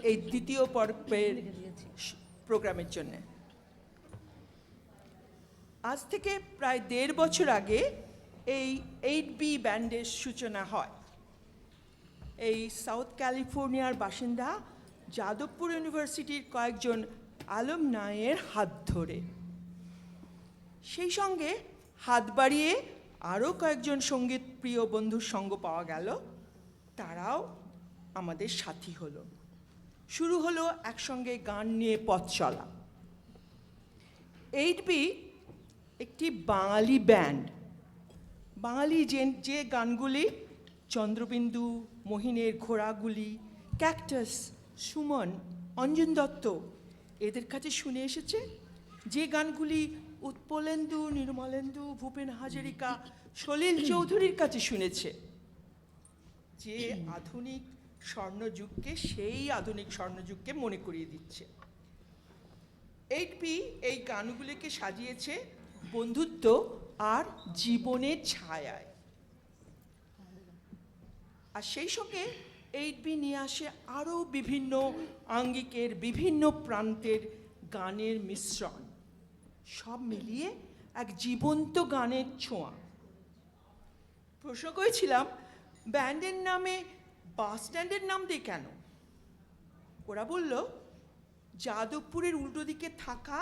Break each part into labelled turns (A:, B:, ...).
A: এই দ্বিতীয় পর্বের প্রোগ্রামের জন্য। আজ থেকে প্রায় 1.5 বছর আগে এই 8B ব্যান্ডের সূচনা হয়। এই সাউথ ক্যালিফোর্নিয়ার বাসিন্দা যাদবপুর ইউনিভার্সিটির কয়েকজন অ্যালুমনাইয়ের হাত ধরে। সেই সঙ্গে হাত বাড়িয়ে আরও কয়েকজন সঙ্গীত প্রিয় বন্ধুর সঙ্গ পাওয়া গেল, তারাও আমাদের সাথী হলো। শুরু হলো একসঙ্গে গান নিয়ে পথ চলা। 8B একটি বাঙালি ব্যান্ড। বাঙালি যে গানগুলি চন্দ্রবিন্দু, মহিনের ঘোড়াগুলি, ক্যাকটাস, সুমন, অঞ্জন দত্ত এদের কাছে শুনে এসেছে, যে গানগুলি উৎপলেন্দু, নির্মলেন্দু, ভূপেন হাজারিকা, সলিল চৌধুরীর কাছে শুনেছে, যে আধুনিক স্বর্ণযুগকে সেই আধুনিক স্বর্ণযুগকে মনে করিয়ে দিচ্ছে। 8B এই গানগুলিকে সাজিয়েছে বন্ধুত্ব আর জীবনের ছায়ায়। আর সেই সঙ্গে 8B নিয়ে আসে আরও বিভিন্ন আঙ্গিকের, বিভিন্ন প্রান্তের গানের মিশ্রণ, সব মিলিয়ে এক জীবন্ত গানের ছোঁয়া। প্রশ্ন করেছিলাম, ব্যান্ডের নামে বাস স্ট্যান্ডের নাম দিয়ে কেন? ওরা বলল, যাদবপুরের উল্টো দিকে থাকা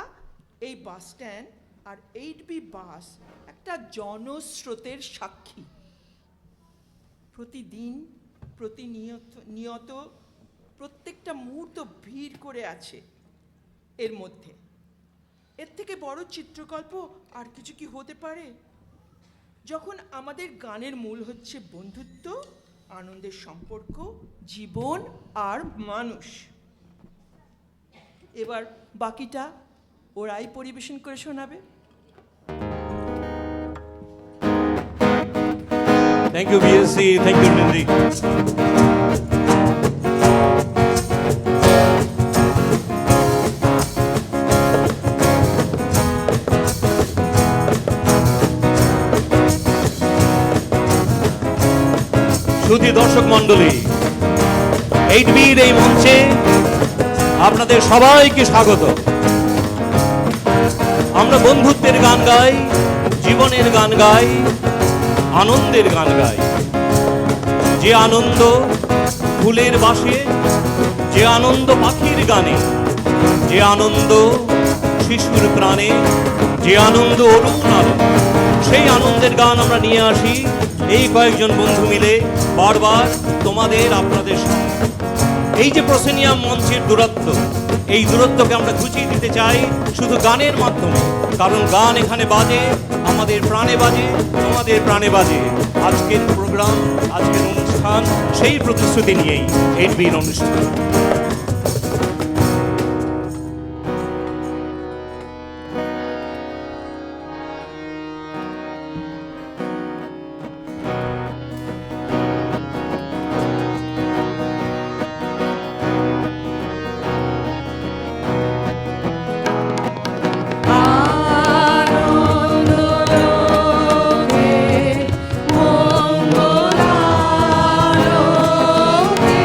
A: এই বাস স্ট্যান্ড আর 8B বাস একটা জনস্রোতের সাক্ষী। প্রতিদিন, প্রতিনিয়ত প্রত্যেকটা মুহূর্ত ভিড় করে আছে এর মধ্যে। এর থেকে বড় চিত্রকল্প আর কিছু কি হতে পারে? যখন আমাদের গানের মূল হচ্ছে বন্ধুত্ব, আনন্দের সম্পর্ক, জীবন আর মানুষ। এবার বাকিটা ওরাই পরিবেশন করে শোনাবে।
B: Thank you BSC, thank you Nindi. সুধী দর্শক মণ্ডলী, 8Bর এই মঞ্চে আপনাদের সবাইকে স্বাগত। আমরা বন্ধুত্বের গান গাই, জীবনের গান গাই, আনন্দের গান গাই। যে আনন্দ ফুলের বাসে, যে আনন্দ পাখির গানে, যে আনন্দ শিশুর প্রাণে, যে আনন্দ অরুণ আলো, সেই আনন্দের গান আমরা নিয়ে আসি এই কয়েকজন বন্ধু মিলে বারবার তোমাদের, আপনাদের সঙ্গে। এই যে প্রসেনিয়াম মঞ্চের দূরত্ব, এই দূরত্বকে আমরা ঘুচিয়ে দিতে চাই শুধু গানের মাধ্যমে, কারণ গান এখানে বাজে, আমাদের প্রাণে বাজে, তোমাদের প্রাণে বাজে। আজকের প্রোগ্রাম, আজকের অনুষ্ঠান সেই প্রতিশ্রুতি নিয়েই 8Bর অনুষ্ঠান।
C: মঙ্গলালোকে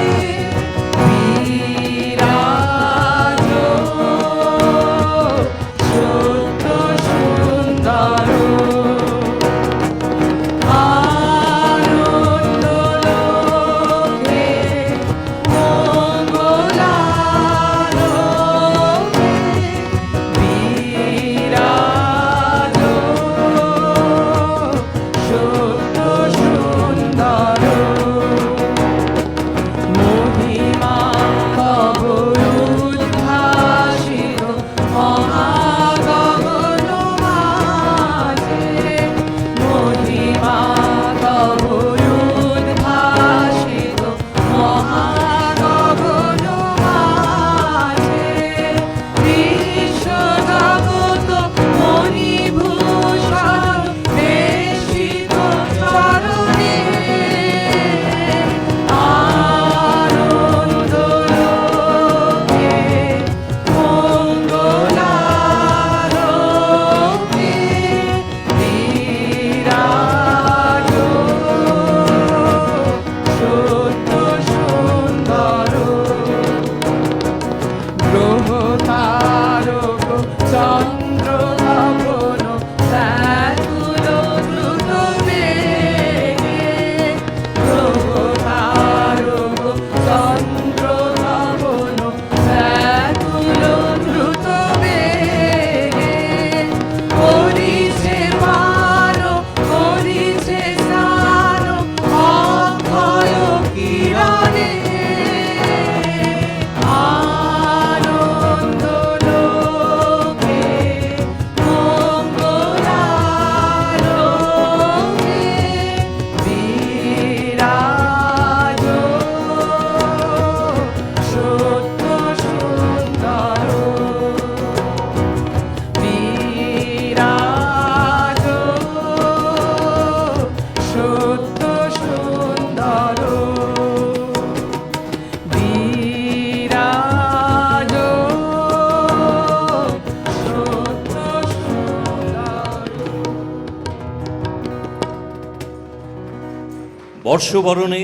B: বর্ষবরণে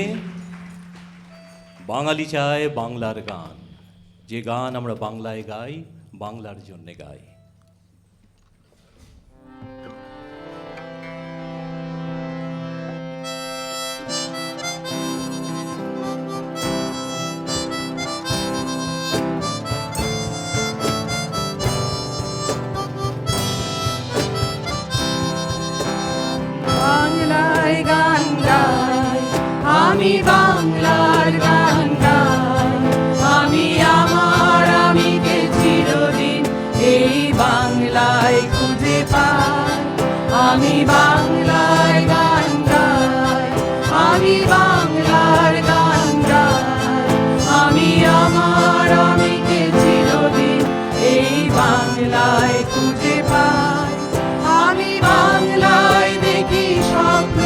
B: বাঙালি চায় বাংলার গান, যে গান আমরা বাংলায় গাই, বাংলার জন্যে গাই।
C: বাংলায় গান গাই, আমি বাংলার গান গাই, আমি আমার আমিকে চিরদিন এই বাংলায় খুঁজে পাই। আমি বাংলায় গান গাই, আমি বাংলার গান গাই, আমি আমার আমিকে চিরদিন এই বাংলায় খুঁজে পাই। আমি বাংলায় দেখি স্বপ্ন,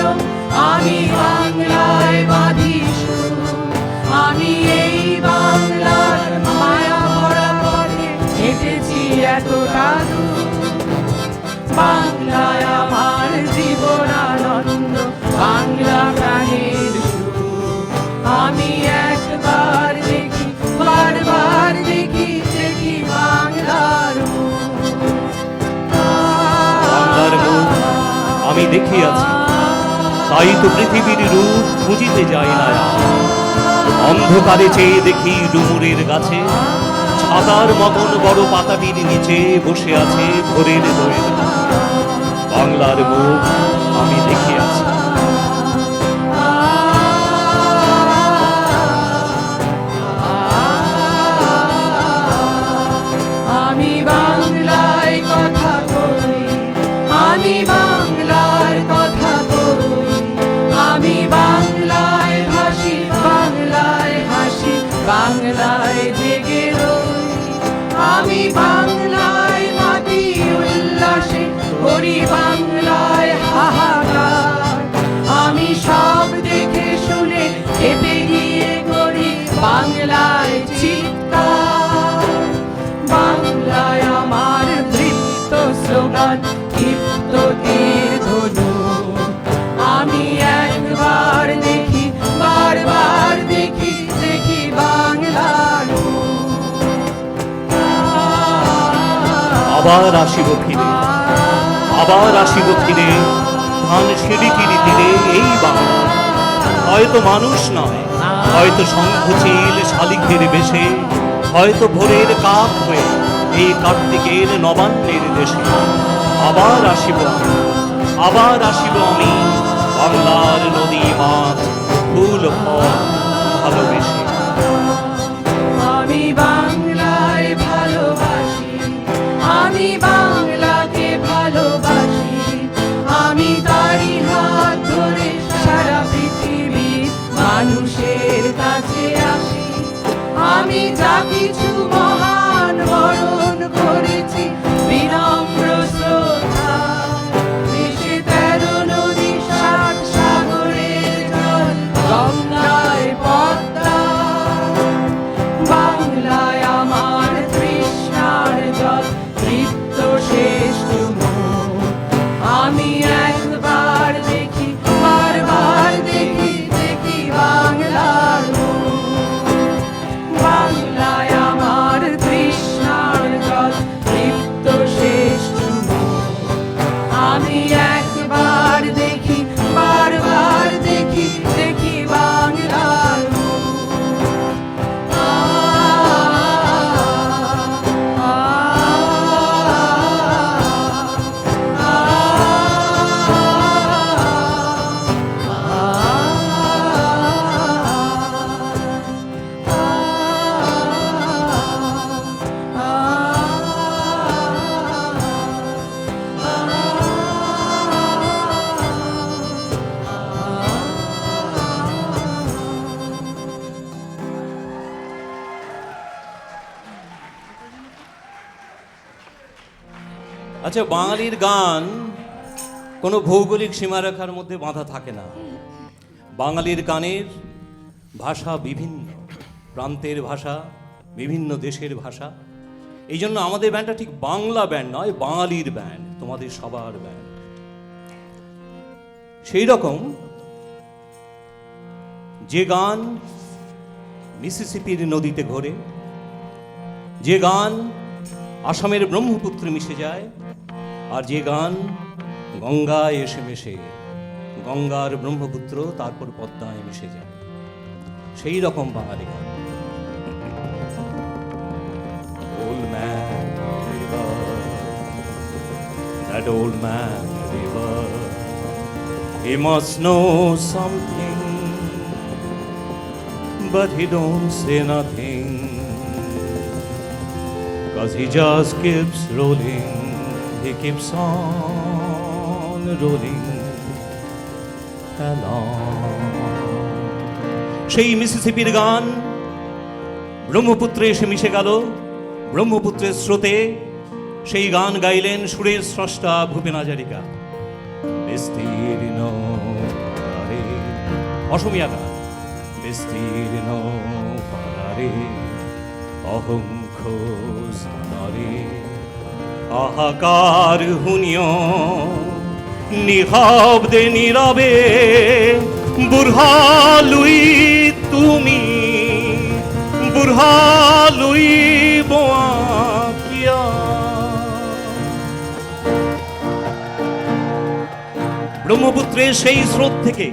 C: আমি বাংলায় বাঁধি সুর, আমি এই বাংলার মায়া ভরা পথে হেঁটেছি এতটা দূর। বাংলায় আমার জীবন আনন্দ, বাংলা প্রাণের সুর। আমি একবার দেখি, বারবার দেখি, দেখি বাংলার মুখ।
B: বাংলার মুখ আমি দেখিয়াছি, তাই তো পৃথিবীর রূপ খুঁজিতে যাই না আর। অন্ধকারে চেয়ে দেখি ডুমুরের গাছে, ছাতার মতন বড় পাতাটির নিচে বসে আছে ভোরের দোয়েল। বাংলার মুখ আমি দেখিয়াছি।
C: আমি বাংলায় কথা বলি, আমি বাংলার কথা বলি, আমি বাংলায় ভাসি, বাংলায় হাসি, বাংলায় জেগে রই। আমি বাংলায় মাটি উল্লাসে করি, বাংলায় হাহাকার। আমি সব দেখে শুনে খেপে গিয়ে করি বাংলায় চিৎকার। বাংলায় আমার বৃত্ত স্লোগান, ক্ষিপ্ত তীর ধনু। আমি একবার দেখি, বারবার দেখি, দেখি বাংলার মুখ।
B: আবার আসিব ফিরে, আবার আসিব ফিরে, ধান সিঁড়িটির তীরে এই বাংলা। হয়তো মানুষ নয়, হয়তো শঙ্খচিল শালিকের বেশে, হয়তো ভোরের কাক হয়ে এই কার্তিকের নবান্নের দেশে। আবার আসিব আমি, আবার আসিব আমি, বাংলার নদী মাছ ফুল ফল ভালোবেসে।
C: আমি বাংলায় ভালোবাসি, আমি বাংলাকে ভালোবাসি, আমি তারই হাত ধরে সারা পৃথিবীর মানুষের কাছে আসি। আমি যা কিছু মহান বরণ করেছি বিনম্র শ্রদ্ধা, দেশে 13 নদী 7 সাগরের জল, গঙ্গায় পদ্মা। বাংলায় আমার তৃষ্ণার জল, তৃপ্ত শেষ চুমুক। আমি একবার দেখি, বারবার দেখি, দেখি বাংলার মুখ। বাংলায় আমার তৃষ্ণার জল, তৃপ্ত শেষ চুমুক। আমি একবার দেখি, বারবার দেখি, দেখি বাংলার মুখ।
B: আচ্ছা, বাঙালির গান কোনো ভৌগোলিক সীমারেখার মধ্যে বাঁধা থাকে না। বাঙালির গানের ভাষা বিভিন্ন, প্রান্তের ভাষা, বিভিন্ন দেশের ভাষা। এই জন্য আমাদের ব্যান্ডটা ঠিক বাংলা ব্যান্ড নয়, বাঙালির ব্যান্ড, তোমাদের সবার ব্যান্ড। সেই রকম যে গান মিসিসিপির নদীতে ঘোরে, যে গান আসামের ব্রহ্মপুত্রে মিশে যায়, আর যে গান গঙ্গায় এসে মেশে, গঙ্গার ব্রহ্মপুত্র তারপর পদ্মায় মিশে যায়, সেই রকম বাঙালি গান। Old man river, that old man river, he must know something, but he don't say nothing, 'cause he just keeps rolling, he keeps on rolling along. সেই মিসিসিপির গান ব্রহ্মপুত্রে এসে মিশে গেল, ব্রহ্মপুত্রের স্রোতে সেই গান গাইলেন সুরের স্রষ্টা ভূপেন হাজারিকা। বিস্তীর্ণ পারে, অসমীয়া গান। বিস্তীর্ণ পারে অহংখ স্তরে হাহাকার হুনিয় নিহাবদে নীরবে বুরহালুই তুমি, বুরহালুই বোয়া কিয়া। ব্রহ্মপুত্রের সেই স্রোত থেকে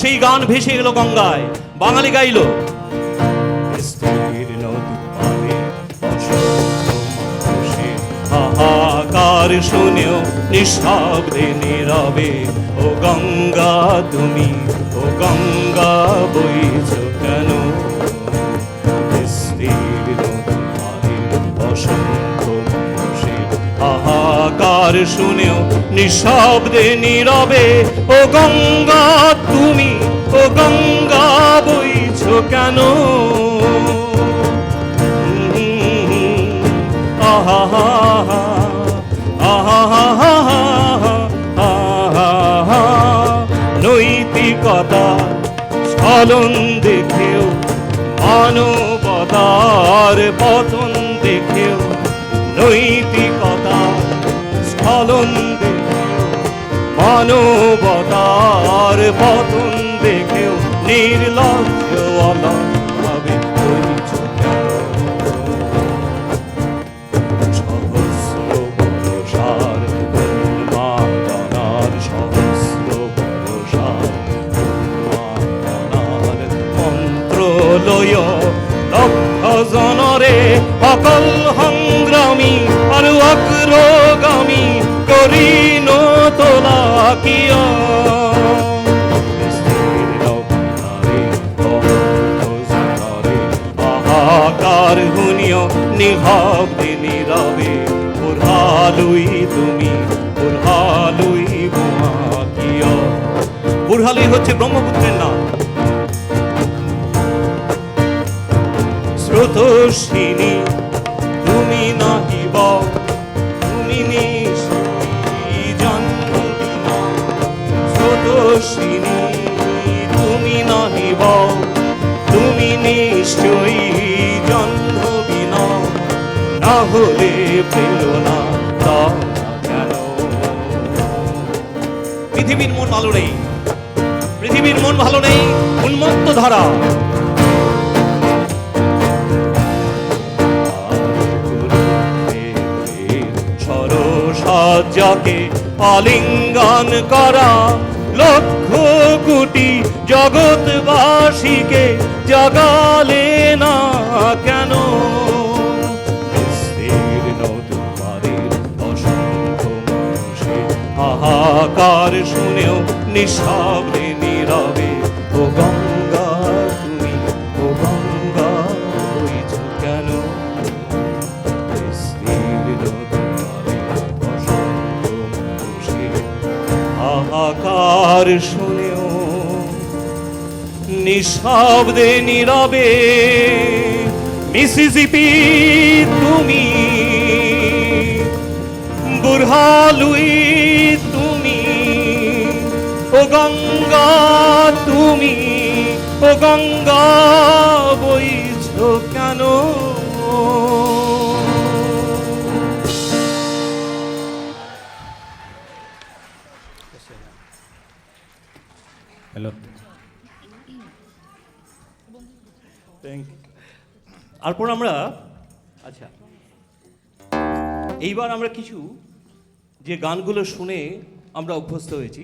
B: সেই গান ভেসে এলো গঙ্গায়, বাঙালি গাইল। হাহাকার শুনেও নিঃশব্দে নীরবে ও গঙ্গা তুমি, ও গঙ্গা বইছ কেন? অসংখ্য মানুষের হাহাকার শুনেও নিঃশব্দে নীরবে ও গঙ্গা তুমি, ও গঙ্গা বইছ কেন? নৈতিকতা স্খলন দেখেও, মানবতার পতন দেখেও, নৈতিকতা স্খলন দেখেও, মানবতার পতন দেখেও নির্লজ্জ অলসভাবে বইছ কেন? সহস্র বর্ষার উন্মাদনার, সহস্র বর্ষার উন্মাদনার মন্ত্র লয় লক্ষ জনরে অকল সংগ্রামী আর অগ্রগামী করি তোলা কিয়? হাহাকার হুনিয় নিহাবদে নীরবে বুরহালুই তুমি, বুরহালুই বোয়া কিয়? বুরহালুই হচ্ছে ব্রহ্মপুত্রের নাম। স্রোতস্বিনী তুমি নাহিব, তুমি নিশ্চয়ই জন্মবি না। স্রোতস্বিনী তুমি নাহিব, তুমি নিশ্চয়ই জন্মবি না। না হলে প্রেরণা দাও না কেন? পৃথিবীর মন ভালো নেই, পৃথিবীর মন ভালো নেই, উন্মত্ত ধারা। সরসাজ্জাকে আলিঙ্গন করা লক্ষ কোটি জগৎবাসীকে জাগালে না কেন? বিস্তীর্ণ দুয়ারের অসংখ্য মানুষের হাহাকার শুনেও নিঃশব্দে নীরবে ও গঙ্গা তুমি, ও গঙ্গা বইছ কেন? বিস্তীর্ণ দুয়ারের অসংখ্য মানুষের হাহাকার শুনেও নিঃশব্দে নীরবে মিসিসিপি তুমি, বুরহালুই তুমি, ও গঙ্গা তুমি, ও গঙ্গা বইছ কেন?
D: হ্যালো,
B: তারপর আমরা আচ্ছা এইবার আমরা কিছু যে গানগুলো শুনে আমরা অভ্যস্ত হয়েছি,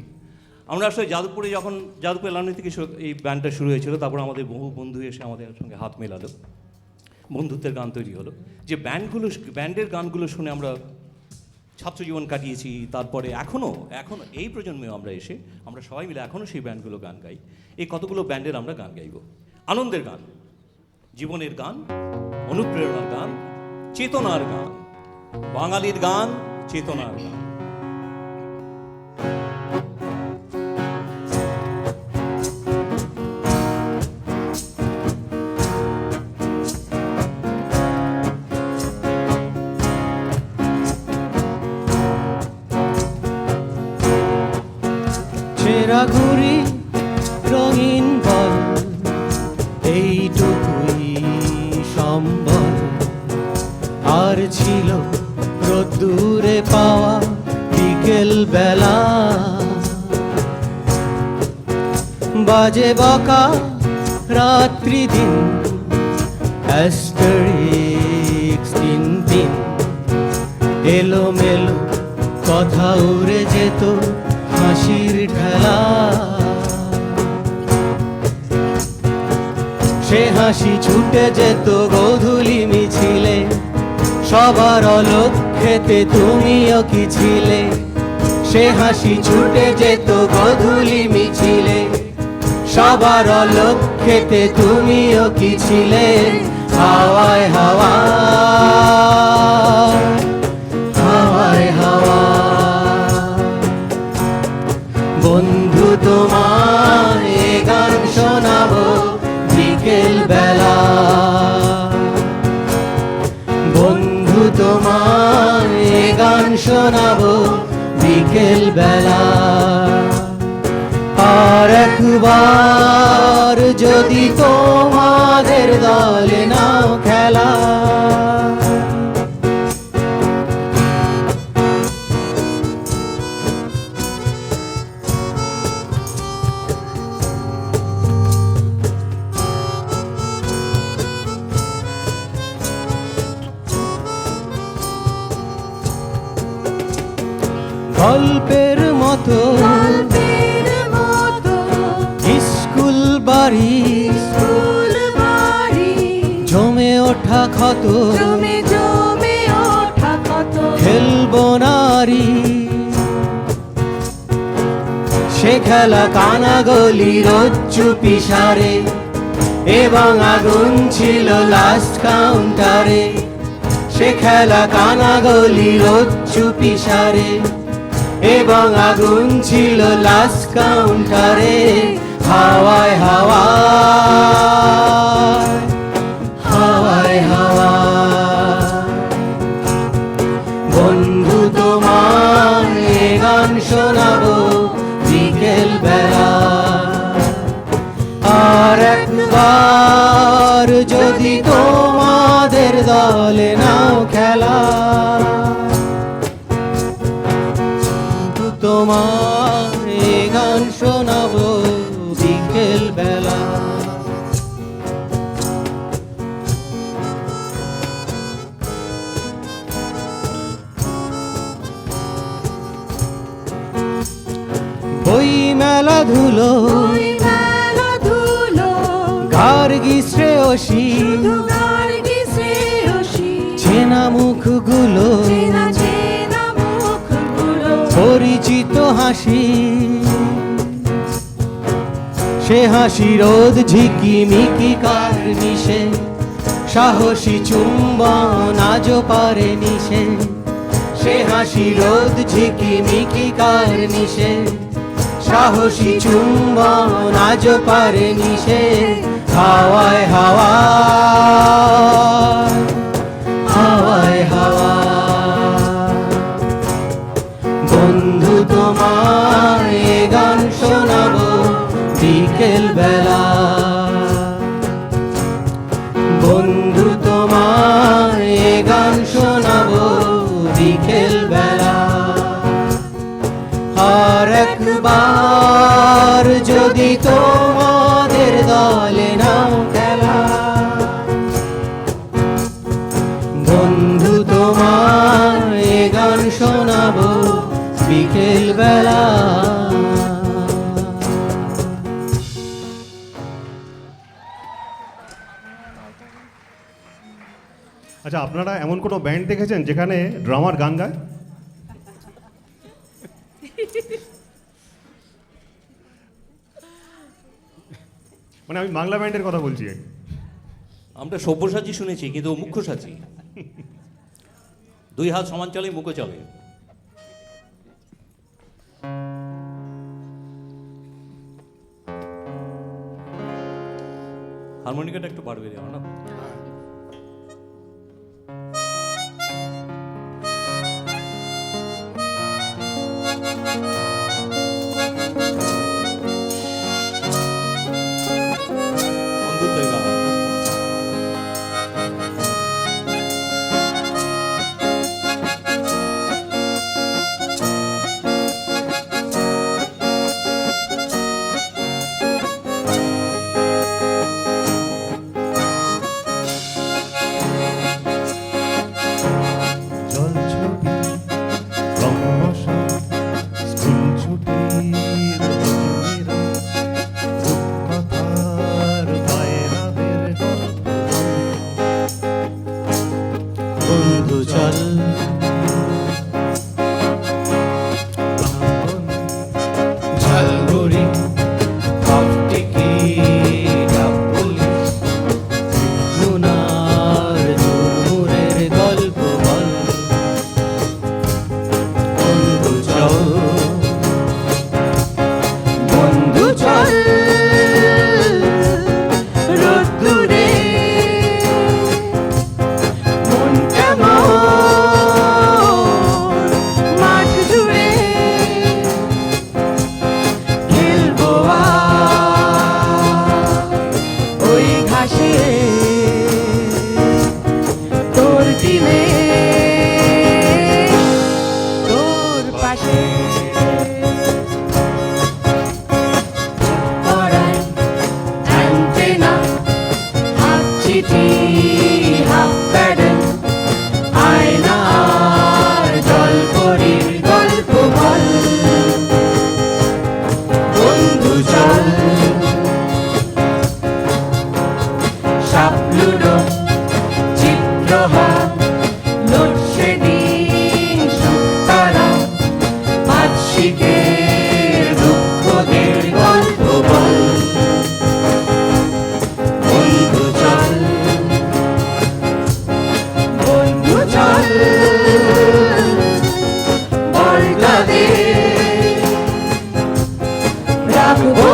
B: আমরা আসলে যাদবপুরে যখন যাদবপুর এলানি থেকে এই ব্যান্ডটা শুরু হয়েছিল, তারপর আমাদের বহু বন্ধু এসে আমাদের সঙ্গে হাত মেলালো, বন্ধুত্বের গান তৈরি হলো। যে ব্যান্ডের গানগুলো শুনে আমরা ছাত্রজীবন কাটিয়েছি, তারপরে এখনও এই প্রজন্মেও আমরা এসে আমরা সবাই মিলে এখনও সেই ব্যান্ডগুলো গান গাই। এই কতগুলো ব্যান্ডের আমরা গান গাইব, আনন্দের গান, জীবনের গান, অনুপ্রেরণার গান, চেতনার গান, বাঙালির গান, চেতনার গান।
D: চেরা ঘুরি রঙিন বল, এইটুকুই সম্বল। আর ছিল রোদ্দুরে পাওয়া বিকেল বেলা, বাজে বকা রাত্রি দিন, অ্যাস্টারিক্স তিন দিন, এলোমেলো কথা উড়ে যেত হাসির ঠেলা। সে হাসি ছুটে যেত গোধূলি মিছিলে, সবার অলক্ষ্যেতে তুমিও কি ছিলে। সে হাসি ছুটে যেত গোধূলি মিছিলে, সবার অলক্ষ্যেতে তুমিও কি ছিলে। হাওয়ায় হাওয়া হাওয়ায় হাওয়া, বন্ধু তোমায় এ গান শোনাবো বিকেল বেলা। বন্ধু তোমায় এ গান শোনাবো বিকেল বেলা। আর একবার যদি তোমাদের দলে নাও খেলা, গল্পের মতো স্কুল বাড়ি জমে ওঠা ক্ষত, খেলবো নারী সে খেলা কানাগলি রোজ চুপি সারে, এবং আগুন ছিল লাস্ট কাউন্টারে। সে খেলা কানাগলি রোজ চুপি সারে, এবং আগুন ছিল লাস্ট কাউন্টারে। হাওয়ায় হাওয়া হাওয়ায় হাওয়া, বন্ধু তোমায় এ গান শোনাবো বিকেল বেলা। আর একবার যদি তোমাদের দলে নাও খেলা, তোমার এ গান শোনাবো বিকেল বেলা। বই মেলা ধুলো গার্গী শ্রেয়সী, চেনা মুখগুলো পরিচিত হাসি। সে হাসি রোদ ঝিকিমিকি কার্নিশে, সাহসী চুম্বন আজও পারে নিশে। সে হাসি রোদ ঝিকিমিকি কার্নিশে, সাহসী চুম্বন আজও পারে নিশে। হাওয়ায় হাওয়া হাওয়ায় হাওয়া, বন্ধু তোমায় এ গান শোনাবো বিকেল বেলা। বন্ধু তোমায় এ গান শোনাবো বিকেল বেলা। আর একবার যদি তোমাদের দলে নাও খেলা, বেলা।
E: আচ্ছা, আপনারা এমন কোনো ব্যান্ড দেখেছেন যেখানে ড্রামার গান গায়? মানে আমি বাংলা ব্যান্ডের কথা বলছি।
B: আমরা সব্যসাচী শুনেছি, কিন্তু ও মুখ্য সাচী। 2 হাত সমান চলে, মুখে চলে। হারমোনিকাটা একটু বাড়বে রে আমার না। বন্ধুত্বের গান।
E: জল ছবি, ক্রমশ স্কুল ছুটির রজনীরা, রূপকথার বায়নাদের গল্প।
D: বন্ধু চল ঝালমুড়ি কফটিকি পুলিশ নুনার ঝুরমুরের গল্প বল। বন্ধু চল, বন্ধু চল রোদ্দুরে মন কেমন মাঠ জুড়ে খেলবো ওই ঘাসে তোর টিমে তোর পাশে। পড়াই অ্যান্টেনা, হাফ চিঠি হাফ প্যাডেল, আয়নার জলপরীর গল্প বল। বন্ধু চল সাপলুডো চিত্রহার লোডশেডিং সুতারা বার্ষিকের দুঃখদের গল্প বল। বন্ধু চল, বন্ধু চল বলটা দে রাখবো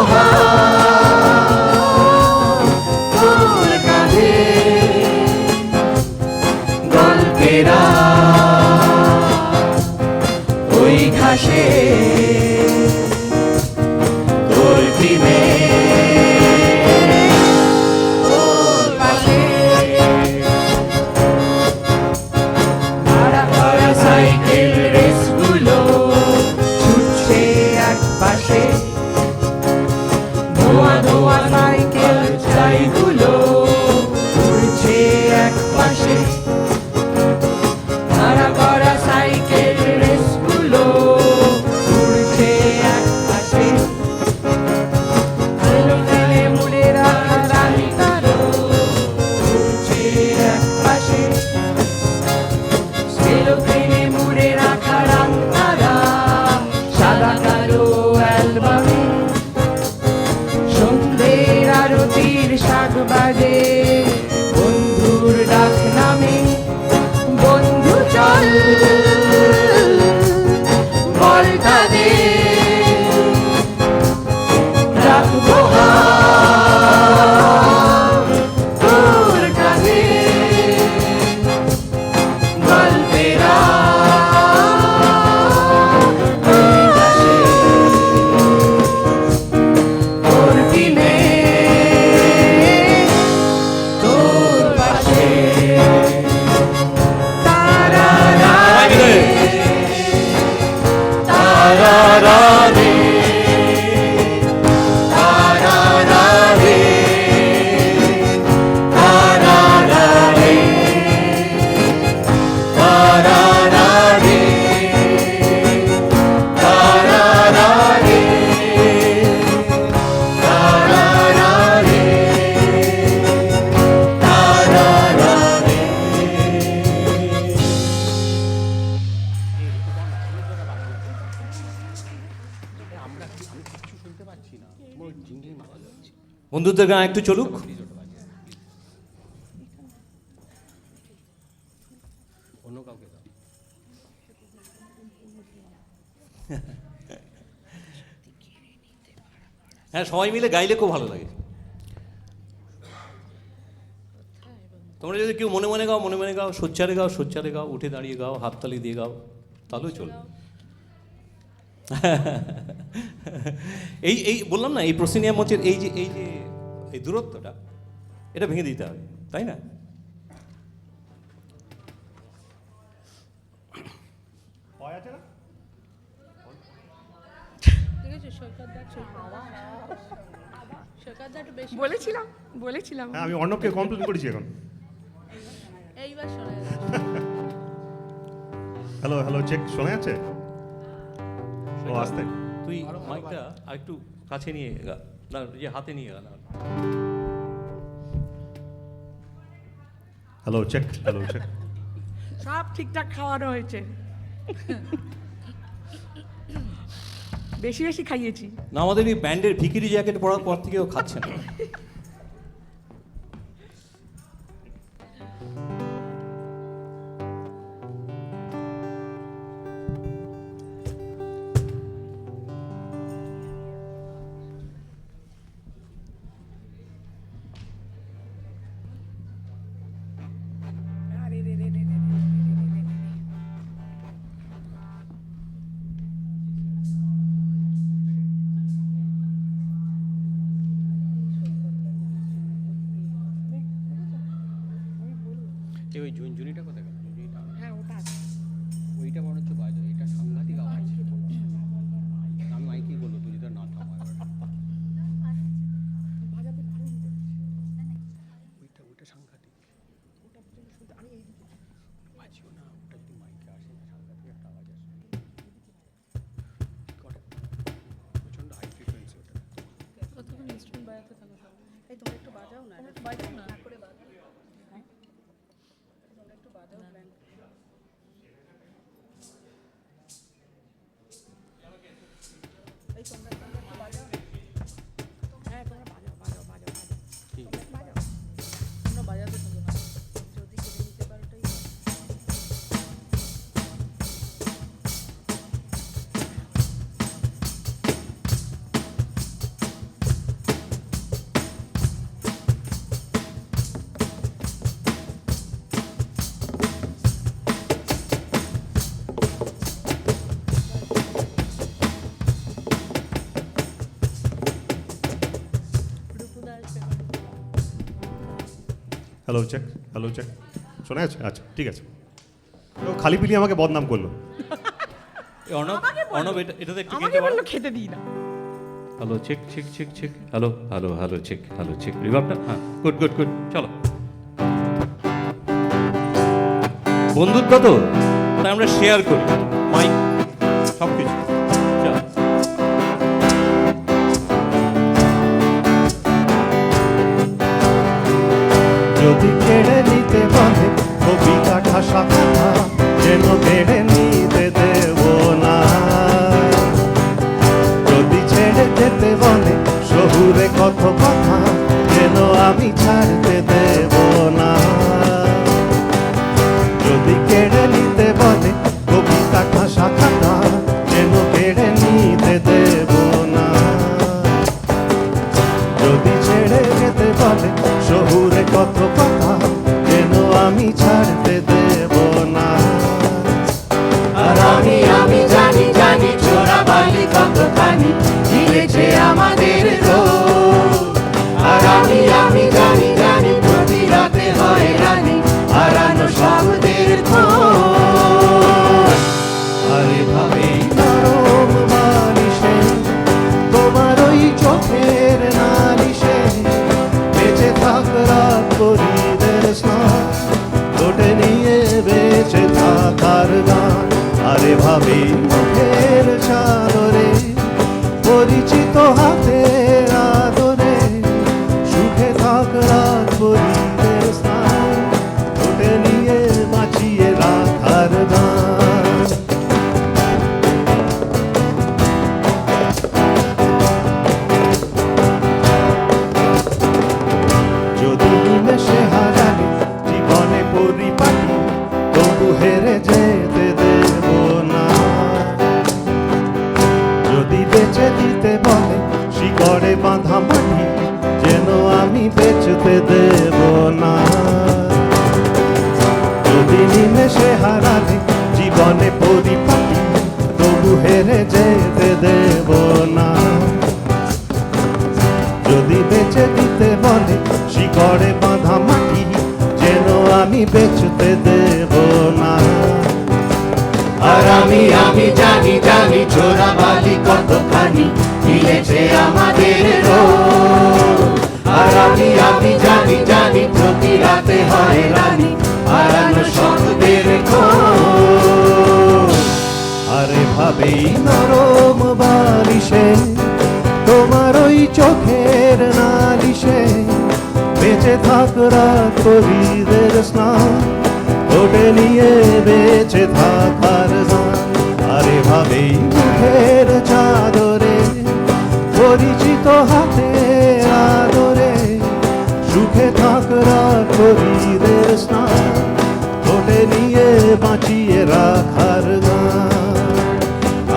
D: তোর কাঁধে গল্পেরা ওই ঘাসে তোর টিমে তোর পাশে। ভাড়া করা সাইকেল রেসগুলো ছুটছে এক পাশে, ধোয়া ধোয়া সাইকেল চাইগুলো উড়ছে এক পাশে। ভাড়া করা সাইকেল রেসগুলো
B: বন্ধুদের গান একটু চলুক। হ্যাঁ, সবাই মিলে গাইলে খুব ভালো লাগে। তোমরা যদি কেউ মনে মনে গাও, মনে মনে গাও, সোচ্চারে গাও, সোচ্চারে গাও, উঠে দাঁড়িয়ে গাও, হাততালি দিয়ে গাও, তাহলেও চলবে। এই বললাম না, এই প্রসিনিয়াম মঞ্চের এই যে এই দূরত্বটা, এটা ভেঙে দিতে হবে, তাই না?
C: বলেছিলাম
E: হ্যাঁ, আমি অর্ণবকে কমপ্লেন করেছি এখন।
C: এইবার শোনা
E: হ্যালো হ্যালো, চেক শোনা যাচ্ছে? ও আস্তে।
B: তুই মাইকটা আর একটু কাছে নিয়ে গা, না যে হাতে নিয়ে গা না।
E: Hello check, hello check.
C: সব ঠিকঠাক খাওয়ানো হয়েছে, বেশি বেশি খাইয়েছি।
B: না, আমাদের এই ব্যান্ডের ভিকিরি জ্যাকেট পরার পর থেকেও খাচ্ছে না।
F: ওই ঝুনঝুনিটা কোথায় গেল?
C: হ্যাঁ, ওটা আছে।
F: ওইটা মনে হচ্ছে বাজে, এটা সাংঘাতিক আওয়াজ। আমি মাইকেই বললো তুই যদি না থামা ওইটা সাংঘাতিক। বাজিও না, ওটা যদি মাইকে আসে না, সাংঘাতিক একটা আওয়াজ আসে। প্রচণ্ড হাই ফ্রিকোয়েন্সি ওটা।
C: কতক্ষণ ইনস্ট্রুমেন্ট বাজাতে থাকো সব। এই তোমরা একটু বাজাও না, একটু বাজাও না করে বাজাও। হ্যাঁ, তোমরা একটু বাজাও ব্যান্ড। এই তোমরা একটু বাজাও। হ্যাঁ, তোমরা বাজাও।
F: ঠিক
C: তোমরা বাজাও, তোমরা বাজাতে থাকো। যদি কেড়ে নিতে পারো ওটাই ভালো।
E: Hello check, hello check. শোনা যাচ্ছে? আচ্ছা ঠিক আছে। তো খালি পিলি আমাকে বদনাম করলো।
B: অর্ণব, অর্ণব এটাতে একটু
C: আমাকে বললো খেতে দিই না।
B: Hello check check check check, hello hello hello check, hello check, রিভার্বটা, হ্যাঁ, গুড গুড গুড, চলো। বন্ধুত্ব তো, তাই আমরা শেয়ার করি মাইক সব কিছু। চলো।
D: যদি কেড়ে নিতে বলে কবিতা ঠাসা কথা, যেন কেড়ে নিতে দেব না। যদি ছেড়ে যেতে বলে শহুরে কত কথা, যেন আমি ছাড়তে দেব না। যদি কেড়ে নিতে বলে কবিতা ঠাসা কথা, যেন কেড়ে নিতে দেব না। যদি ছেড়ে যেতে বলে শহুরে কত কথা, যেন আমি ছাড়তে দেব না। আর আমি জানি চোরা বালি কতখানি গিলেছে আমাদের রোজ। আর আমি জানি প্রতি রাতে হয় রানী হারানো শব্দের খোঁজ। আরে ভাবে নরম বালিশে তোমার ওই চোখের নালিশে বেঁচে থাক রাত করিদের স্নান, তোটে নিয়ে বেঁচে থাকার গান। আরে ভাবি মুখের চাদরে পরিচিত হাতের আদরে, সুখে থাক রাত করিদের স্নান, তোটে নিয়ে বাঁচিয়ে রাখার গান। তবু হেরে যেতে দেব না। যদি বেচে দিতে বলে শিকড়ে বাঁধা মাটি, যেন আমি বেচতে দেব না। যদি নিমেষে হারালে জীবনে পরিপাটি, তবু হেরে যেতে দেব না। যদি বেচে দিতে বলে শিকড়ে বাঁধা মাটি, যেন আমি বেচতে দেব না।
G: আর আমি জানি জানি চোরাবালি কতখানি মিলেছে আমাদের রোজ। আর আমি জানি জানি প্রতি রাতে হয় রানী হারানো শব্দের খোঁজ।
D: আরে ভাবেই নরম বালিশে তোমার ওই চোখের নালিশে বেঁচে থাক রাত কবিদের স্নান, ওটে নিয়ে বেঁচে থাকার গান। আরে ভাবেই মুখের চাদরে পরিচিত হাতে আদরে সুখে থাক রাত কবিদের স্নান, ওটে নিয়ে বাঁচিয়ে রাখার গান।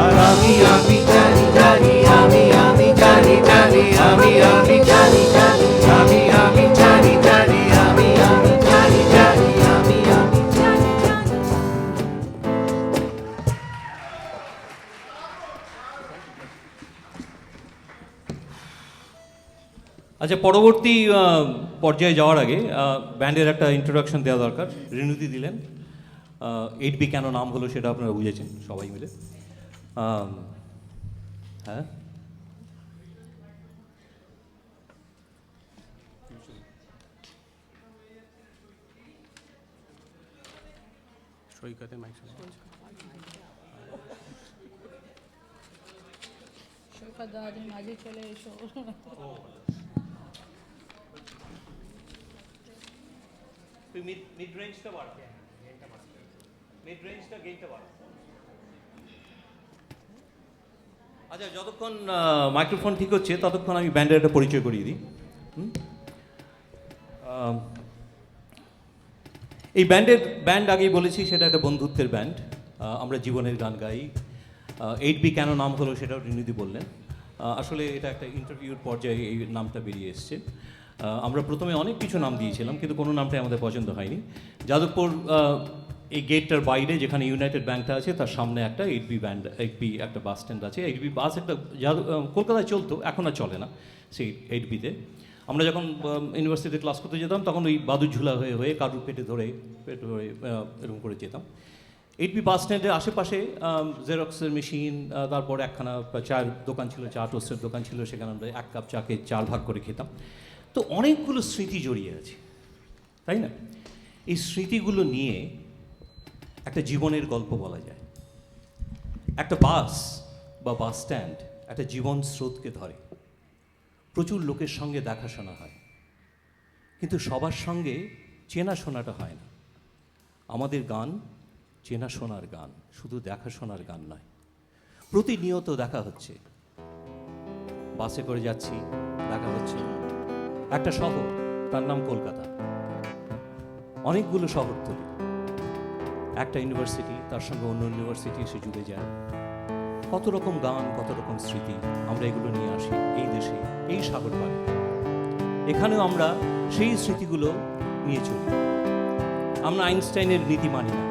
G: আর আমি জানি জানি আমি জানি জানি আমি জানি জানি আমি জানি জানি আমি জানি জানি আমি জানি জানি।
B: আচ্ছা, পরবর্তী পর্যায়ে যাওয়ার আগে ব্যান্ডের একটা ইন্ট্রোডাকশন দেওয়া দরকার। রিনুদি দিলেন, 8B কেন নাম হলো সেটা আপনারা বুঝেছেন সবাই মিলে। হ্যাঁ,
F: সৈকতে মাইক
C: সৈকত দাদা তুমি মাঝে চলে এসো।
B: মিড রেঞ্জটা বাড়, মিড রেঞ্জটা গেইনটা বাড়। আচ্ছা, যতক্ষণ মাইক্রোফোন ঠিক হচ্ছে ততক্ষণ আমি ব্যান্ডের একটা পরিচয় করিয়ে দিই। এই ব্যান্ড আগেই বলেছি সেটা একটা বন্ধুত্বের ব্যান্ড। আমরা জীবনের গান গাই। 8B কেন নাম হলো সেটাও রিনুদি বললেন। আসলে এটা একটা ইন্টারভিউর পর্যায়ে এই নামটা বেরিয়ে এসছে। আমরা প্রথমে অনেক কিছু নাম দিয়েছিলাম, কিন্তু কোনো নামটাই আমাদের পছন্দ হয়নি। যাদবপুর এই গেটটার বাইরে যেখানে ইউনাইটেড ব্যাংকটা আছে তার সামনে একটা 8B একটা বাস স্ট্যান্ড আছে। 8B বাস একটা কলকাতায় চলতো, এখন আর চলে না সেই 8Bতে। আমরা যখন ইউনিভার্সিটিতে ক্লাস করতে যেতাম তখন ওই বাদুর ঝুলা হয়ে হয়ে কারুর পেটে ধরে এরকম করে যেতাম। 8B বাস স্ট্যান্ডের আশেপাশে জেরক্সের মেশিন, তারপর একখানা চায়ের দোকান ছিল, চা টোস্টের দোকান ছিল, সেখানে আমরা 1 কাপ চাকে 4 ভাগ করে খেতাম। তো অনেকগুলো স্মৃতি জড়িয়ে আছে, তাই না? এই স্মৃতিগুলো নিয়ে একটা জীবনের গল্প বলা যায়। একটা বাস বা বাস স্ট্যান্ড একটা জীবন স্রোতকে ধরে। প্রচুর লোকের সঙ্গে দেখাশোনা হয়, কিন্তু সবার সঙ্গে চেনাশোনাটা হয় না। আমাদের গান চেনাশোনার গান, শুধু দেখাশোনার গান নয়। প্রতিনিয়ত দেখা হচ্ছে, বাসে করে যাচ্ছি, দেখা হচ্ছে। একটা শহর, তার নাম কলকাতা, অনেকগুলো শহরতলি, একটা ইউনিভার্সিটি, তার সঙ্গে অন্য ইউনিভার্সিটি এসে জুড়ে যায়। কত রকম গান, কত রকম স্মৃতি আমরা এগুলো নিয়ে আসি এই দেশে, এই সাগর পাড়ে। এখানেও আমরা সেই স্মৃতিগুলো নিয়ে চলি। আমরা আইনস্টাইনের নীতি মানি না,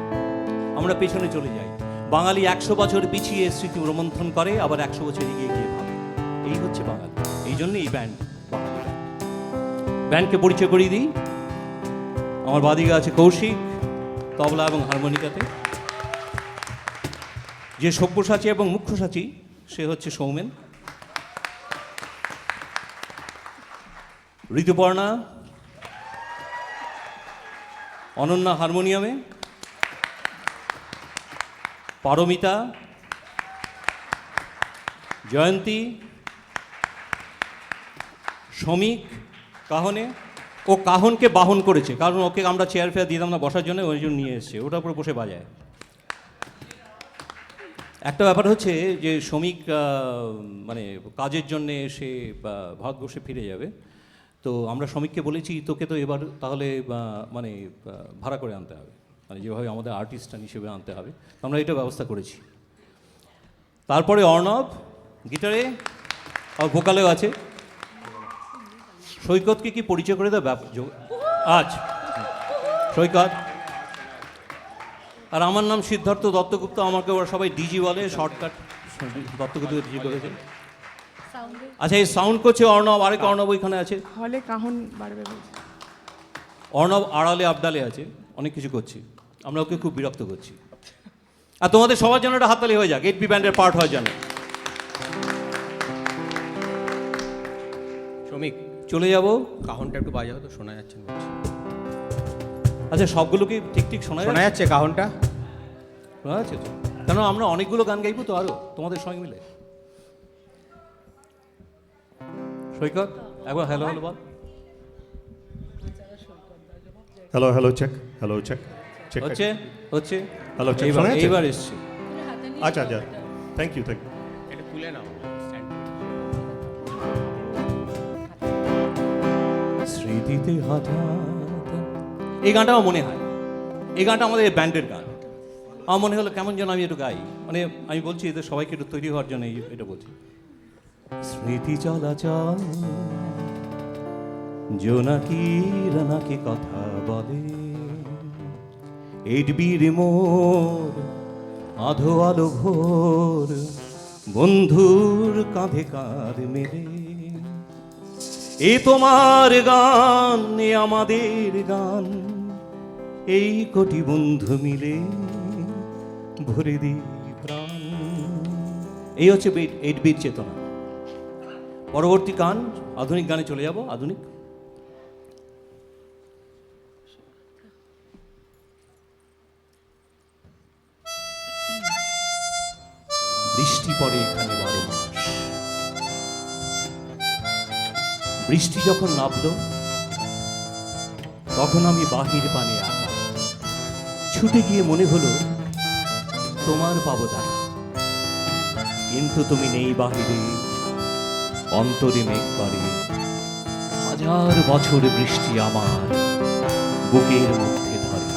B: আমরা পেছনে চলে যাই। বাঙালি 100 বছর পিছিয়ে স্মৃতি রোমন্থন করে, আবার 100 বছর এগিয়ে গিয়ে ভাবে। এই হচ্ছে বাঙালি। এই জন্য এই ব্যান্ডকে পরিচয় করিয়ে দিই। আমার বাদিকে আছে কৌশিক, তবলা এবং হারমোনিকাতে। যে সব্যসাচী এবং মুখ্যসাচী সে হচ্ছে সৌমেন। ঋতুপর্ণা, অনন্যা হারমোনিয়ামে, পারমিতা, জয়ন্তী, শ্রমিক কাহনে। ও কাহনকে বাহন করেছে, কারণ ওকে আমরা চেয়ার ফেয়ার দিতাম না বসার জন্য, ওই জন্য নিয়ে এসছে, ওটার উপরে বসে বাজায়। একটা ব্যাপার হচ্ছে যে শ্রমিক মানে কাজের জন্যে সে ভারতবর্ষে ফিরে যাবে। তো আমরা শ্রমিককে বলেছি তোকে তো এবার তাহলে মানে ভাড়া করে আনতে হবে। মানে যেভাবে আমাদের আর্টিস্টান হিসেবে আনতে হবে, আমরা এটা ব্যবস্থা করেছি। তারপরে অর্ণব গিটারে আর ভোকালেও আছে। সৈকতকে কি পরিচয় করে দেয় আজ সৈকত। আর আমার নাম সিদ্ধার্থ দত্তগুপ্ত, আমাকে ওরা সবাই ডিজি বলে, শর্টকাট দত্তগুপ্ত ডিজি করেছে। আচ্ছা, এই সাউন্ড করছে অর্ণব, আরেক অর্ণব ওইখানে আছে।
A: হলে কাহন বাড়বে বলছে।
B: অর্ণব আড়ালে আবডালে আছে, অনেক কিছু করছি, আমরা ওকে খুব বিরক্ত করছি। আর তোমাদের সবার জন্য একটা হাততালি হয়ে যাক, 8B ব্যান্ডের পার্ট হয় যেন।
F: শ্রমিক,
B: চলে যাব।
F: কাহনটা একটু বাজাও তো, শোনা যাচ্ছে না বলছি।
B: আচ্ছা, সবগুলো কি ঠিক ঠিক শোনা
F: শোনা যাচ্ছে কাহনটা?
B: শোনা যাচ্ছে তো? কেন আমরা অনেকগুলো গান গাইবো তো আরো তোমাদের সঙ্গে মিলে। সৈকত একবার হ্যালো হ্যালো বল।
E: Hello hello check, hello check check
B: হচ্ছে হচ্ছে
E: হ্যালো চেক,
B: এইবার
E: শোনা যাচ্ছে?
B: এইবার এসছে।
E: আচ্ছা আচ্ছা, থ্যাংক ইউ থ্যাংক ইউ।
F: এটা তুলে নাও stand
B: স্মৃতিতে হঠাৎ, এই গানটা আমার মনে হয়, এই গানটা আমাদের ব্যান্ডের গান। আমার মনে হলো কেমন যেন আমি একটু গাই, মানে আমি বলছি এদের সবাইকে একটু তৈরি হওয়ার জন্য এটা বলছি। স্মৃতি চলাচল জোনাকি রানাকে কথা বলে, 8Bর মোর আধো আলো ভোর, বন্ধুর কাঁধে কাঁধ মেলে। এ তোমার গান, এ আমাদের গান, এই কোটি বন্ধু মিলে ভরে দিই প্রাণ। এই হচ্ছে 8Bর চেতনা। পরবর্তী গান আধুনিক গানে চলে যাব। আধুনিক বৃষ্টি পড়ে এখানে 12 মাস। বৃষ্টি যখন নামলো তখন আমি বাহির পানে একা, ছুটে গিয়ে মনে হলো তোমার পাবো দেখা, কিন্তু তুমি নেই বাহিরে, অন্তরে মেঘ করে। 1000 বছর বৃষ্টি আমার বুকের মধ্যে ধরে।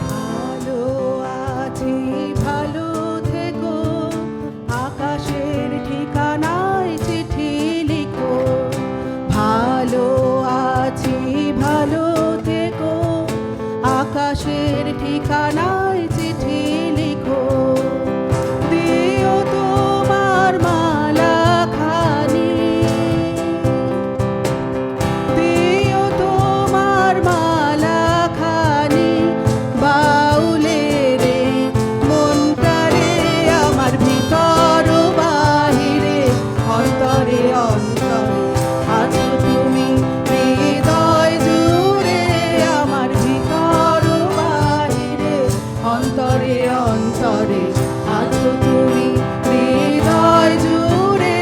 C: ভালো আছি, ভালো থেকো, আকাশের ঠিকানায় চিঠি লিখো। ভালো আছি, ভালো থেকো, আকাশের ঠিকানায় চিঠি লিখো। দিও তোমার মালা খানি, দিও তোমার মালা খানি, বাউলের এই মনটারে আমার ভিতর বাহিরে, অন্তরে অন্তরে আছো তুমি, হৃদয় জুড়ে আমার ভিতর বাহিরে, অন্তরে অন্তরে আছো তুমি, হৃদয় জুড়ে।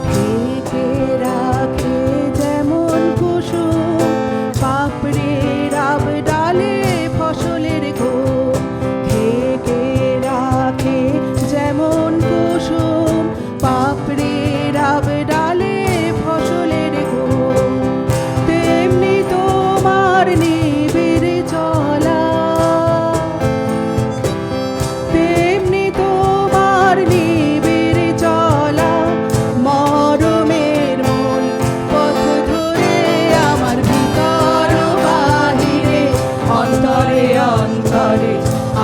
C: ঢেকে রাখে যেমন কুসুম পাপড়ির আবডালে ফসলের ঘুম, ঢেকে রাখে যেমন কুসুম পাপড়ির আবডালে ফসলের ঘুম, তেমনি তোমার নিবিড় চলা, তেমনি তোমার নিবিড় চলা, মরমের মূল পথ ধরে আমার ভিতর বাহিরে, অন্তরে অন্তরে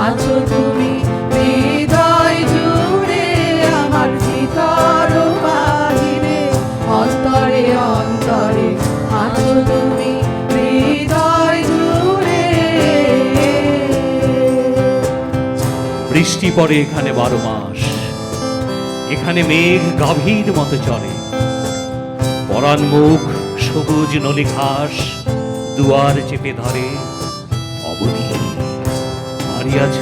C: আছো তুমি, হৃদয় জুড়ে আমার ভিতর বাহিরে, অন্তরে অন্তরে আছো তুমি, হৃদয় জুড়ে।
B: বৃষ্টি পড়ে এখানে 12 মাস, এখানে মেঘ গাভীর মতো চলে। পরাণ মুখ সবুজ নলি ঘাস দুয়ার চেপে ধরে। অবনী হারিয়াছ,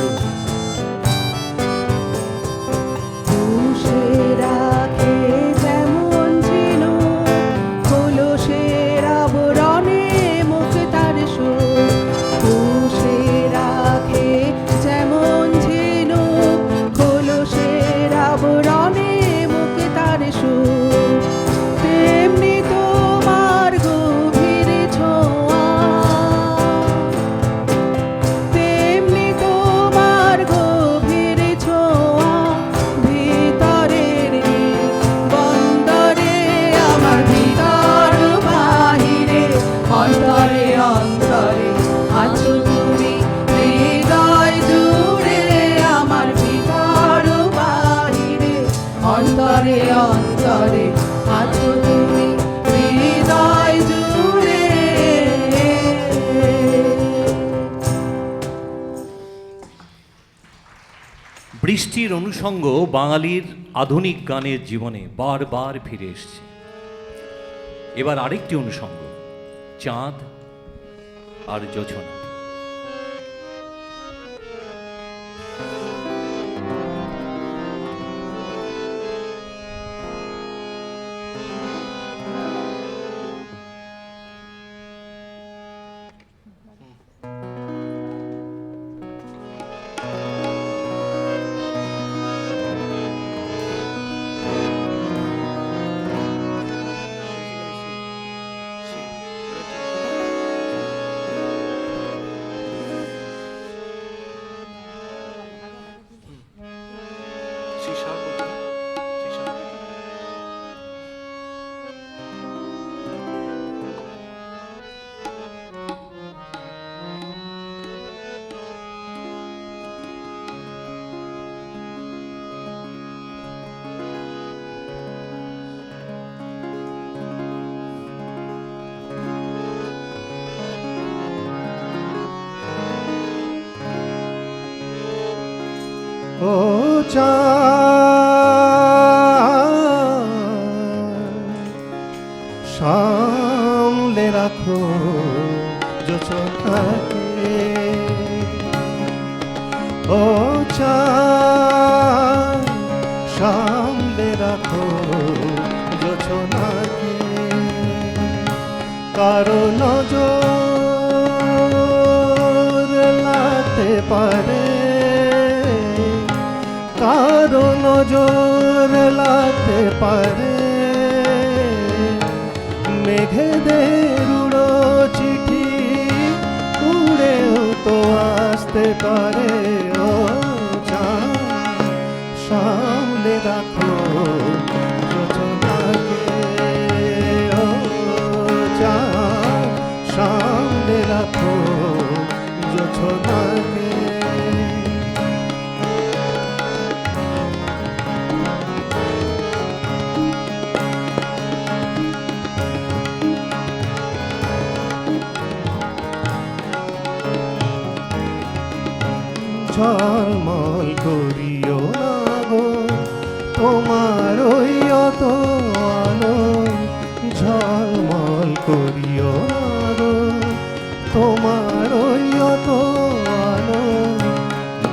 G: অন্তরে অন্তরে আছো তুমি হৃদয় জুড়ে।
B: বৃষ্টির অনুষঙ্গ বাঙালির আধুনিক গানের জীবনে বারবার ফিরে এসছে। এবার আরেকটি অনুষঙ্গ, চাঁদ আর জোছনা।
D: ও চাঁদ, সামলে রাখো জোছনাকে। ও চাঁদ, সামলে রাখো জোছনাকে। কারো নজর লাগতে পারে, কারো নজর লাগতে পারে। মেঘেদের উড়ো চিঠি উড়েও তো আসতে পারে। ও চাঁদ, সামলে রাখো জোছনাকে। ও চাঁদ, সামলে রাখো জোছনাকে। ঝলমল করিও না গো তোমার ওই অত আলো। ঝলমল করিও না গো তোমার ওই অত আলো।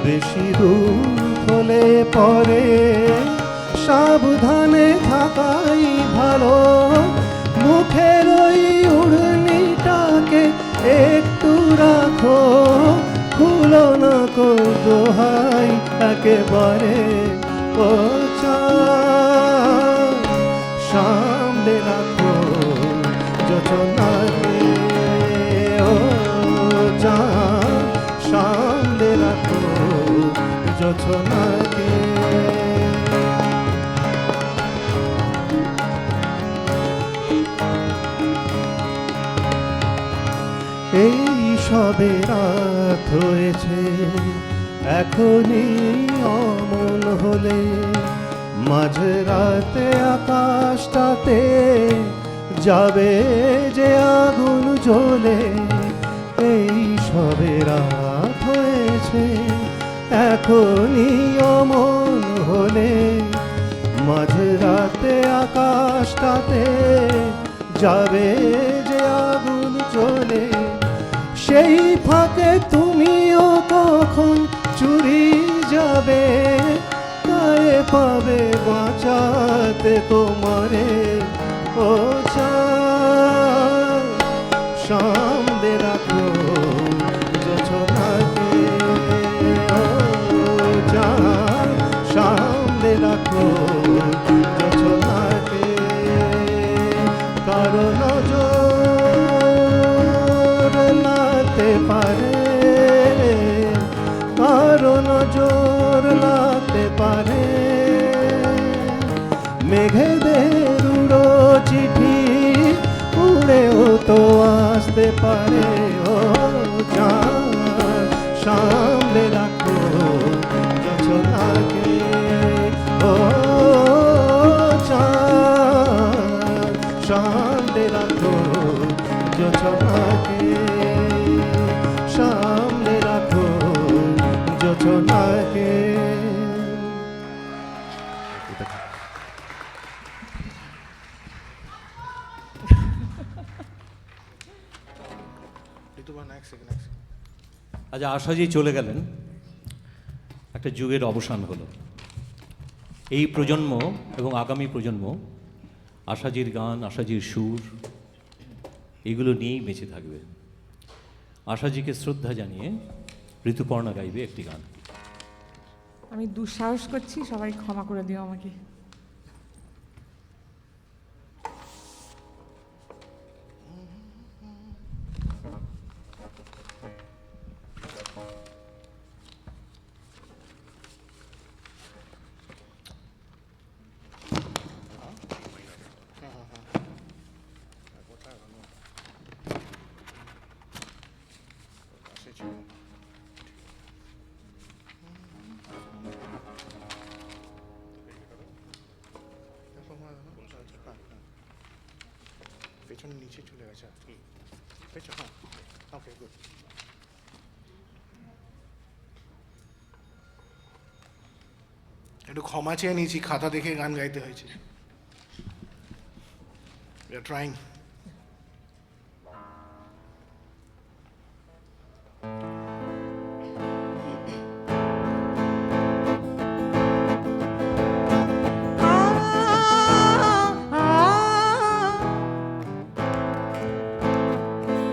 D: বেশি দূর হলে পরে সাবধানে থাকাই ভালো। মুখের ওই উড়নিটাকে একটু রাখো, খুলো না কো দোহাই একেবারে। ও চাঁদ, সামলে রাখো জোছনাকে। ও চাঁদ, সামলে রাখো জোছনাকে। এই সবে রাত হয়েছে, এখনই অমন হলে মাঝরাতে আকাশটাতে যাবে যে আগুন জ্বলে। এই সবে রাত হয়েছে, এখনই অমন হলে মাঝরাতে আকাশটাতে যাবে যে আগুন জ্বলে। সেই ফাঁকে তুমিও কখন চুরি যাবে, গায়ে পাবে বাঁচাতে তোমারে। ও চাঁদ, সামলে রাখো জোছনাকে। ও চাঁদ, সামলে রাখো জোছনাকে। কারো নজর লাগতে পারে, কারো নজর লাগতে পারে। মেঘেদের উড়ো চিঠি উড়েও তো আসতে পারে। ও চাঁদ, সামলে রাখো জোছনাকে। ও
B: আচ্ছা, আশাজি চলে গেলেন, একটা যুগের অবসান হলো। এই প্রজন্ম এবং আগামী প্রজন্ম আশাজির গান, আশাজির সুর এগুলো নিয়েই বেঁচে থাকবে। আশাজিকে শ্রদ্ধা জানিয়ে ঋতুপর্ণা গাইবে একটি গান।
H: আমি দুঃসাহস করছি, সবাই ক্ষমা করে দিও আমাকে।
I: পেছনে নিচে চলে গেছে পেছন, হ্যাঁ, ওকে গুড। একটু ক্ষমা চেয়ে নিয়েছি, খাতা দেখে গান গাইতে হয়েছে। We are trying.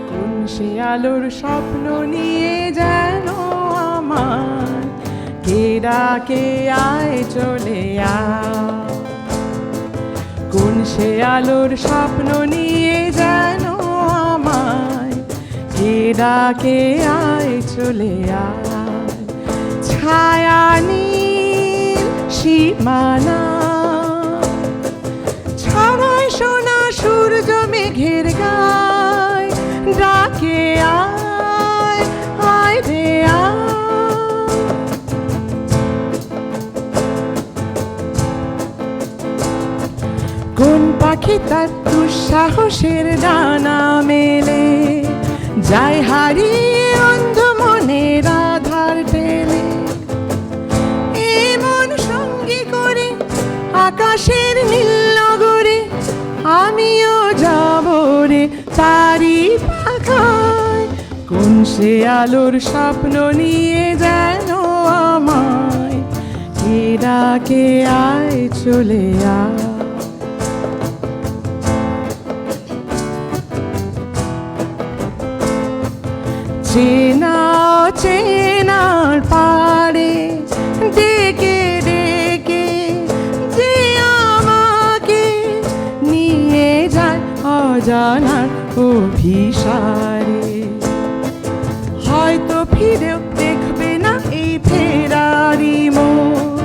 H: কোন সে আলোর স্বপ্ন নিয়ে যেন আমার কে ডাকে আয় চলে আয়। কোন সে আলোর স্বপ্ন নিয়ে যেন আমায় কে ডাকে আয় চলে আয়। ছায়া নীল সীমানা ছড়ায় সোনা সূর্য মেঘের গায়, ডাকে আয় আয় রে আয়। কোন পাখি তার দুঃসাহসের ডানা মেলে যায় হারিয়ে অন্ধ মনের আধার টেলে। এমন সঙ্গী করে আকাশের নীল নগরে আমিও যাব রে তারি পাখায়। কোন সে আলোর স্বপ্ন নিয়ে যেন আমায় কে ডাকে আয় চলে আয়। চেনা চেনার পারে ডেকে ডেকে যে আমাকে নিয়ে যায় অজানার অভিসারে। হয়তো ফিরেও দেখবে না এই ফেরারি মন,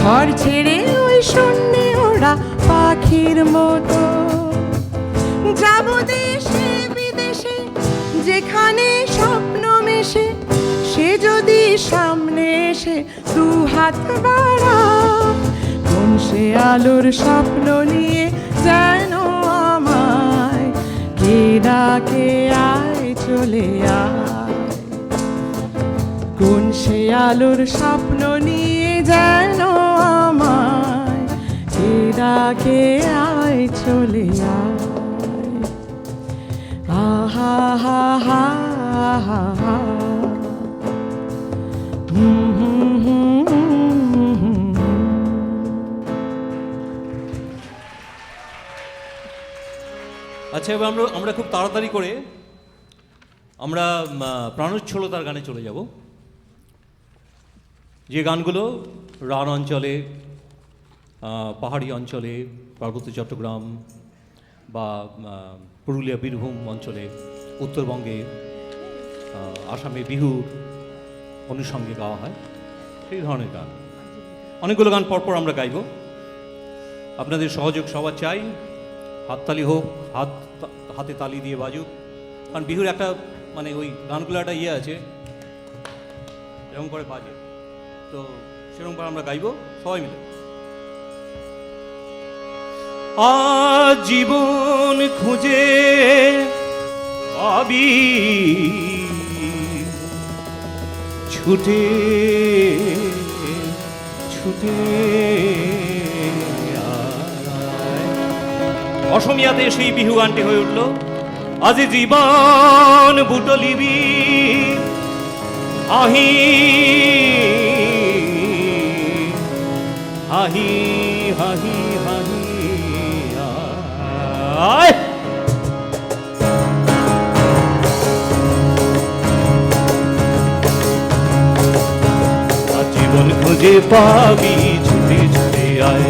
H: ঘর ছেড়ে ওই শূন্যে ওরা পাখির মতো। যাব দেশে বিদেশে যেখানে স্বপ্ন মেশে, সে যদি সামনে এসে দু হাত বাড়ায়। কোন সে আলোর স্বপ্ন নিয়ে যেন আমায় কে ডাকে আয় চলে আয়। কোন সে আলোর স্বপ্ন নিয়ে যেন আমায় কে ডাকে আয় চলে আয়। আহা হা হা হা হা।
B: আচ্ছা, এবার আমরা খুব তাড়াতাড়ি করে আমরা প্রাণোচ্ছলতার গানে চলে যাব, যে গানগুলো রান অঞ্চলে, পাহাড়ি অঞ্চলে, পার্বত্য চট্টগ্রাম বা পুরুলিয়া বীরভূম অঞ্চলে, উত্তরবঙ্গে, আসামে বিহুর অনুষঙ্গে গাওয়া হয়, সেই ধরনের গান। অনেকগুলো গান পরপর আমরা গাইব। আপনাদের সহযোগ সবার চাই। হাততালি হোক, হাতে তালি দিয়ে বাজুক, কারণ বিহুর একটা মানে ওই গানগুলো একটা ইয়ে আছে, এরকম করে বাজে, তো সেরকম করে আমরা গাইব সবাই মিলে। আজীবন খুঁজে পাবি ছুটে ছুটে আয়। অসমীয়াতে সেই বিহু গানটি হয়ে উঠল আজি জীবন বুটলিবি আহি হাহি হাহি হাহি আয় জীবন খুঁজে পাবি ছুটে ছুটে আয়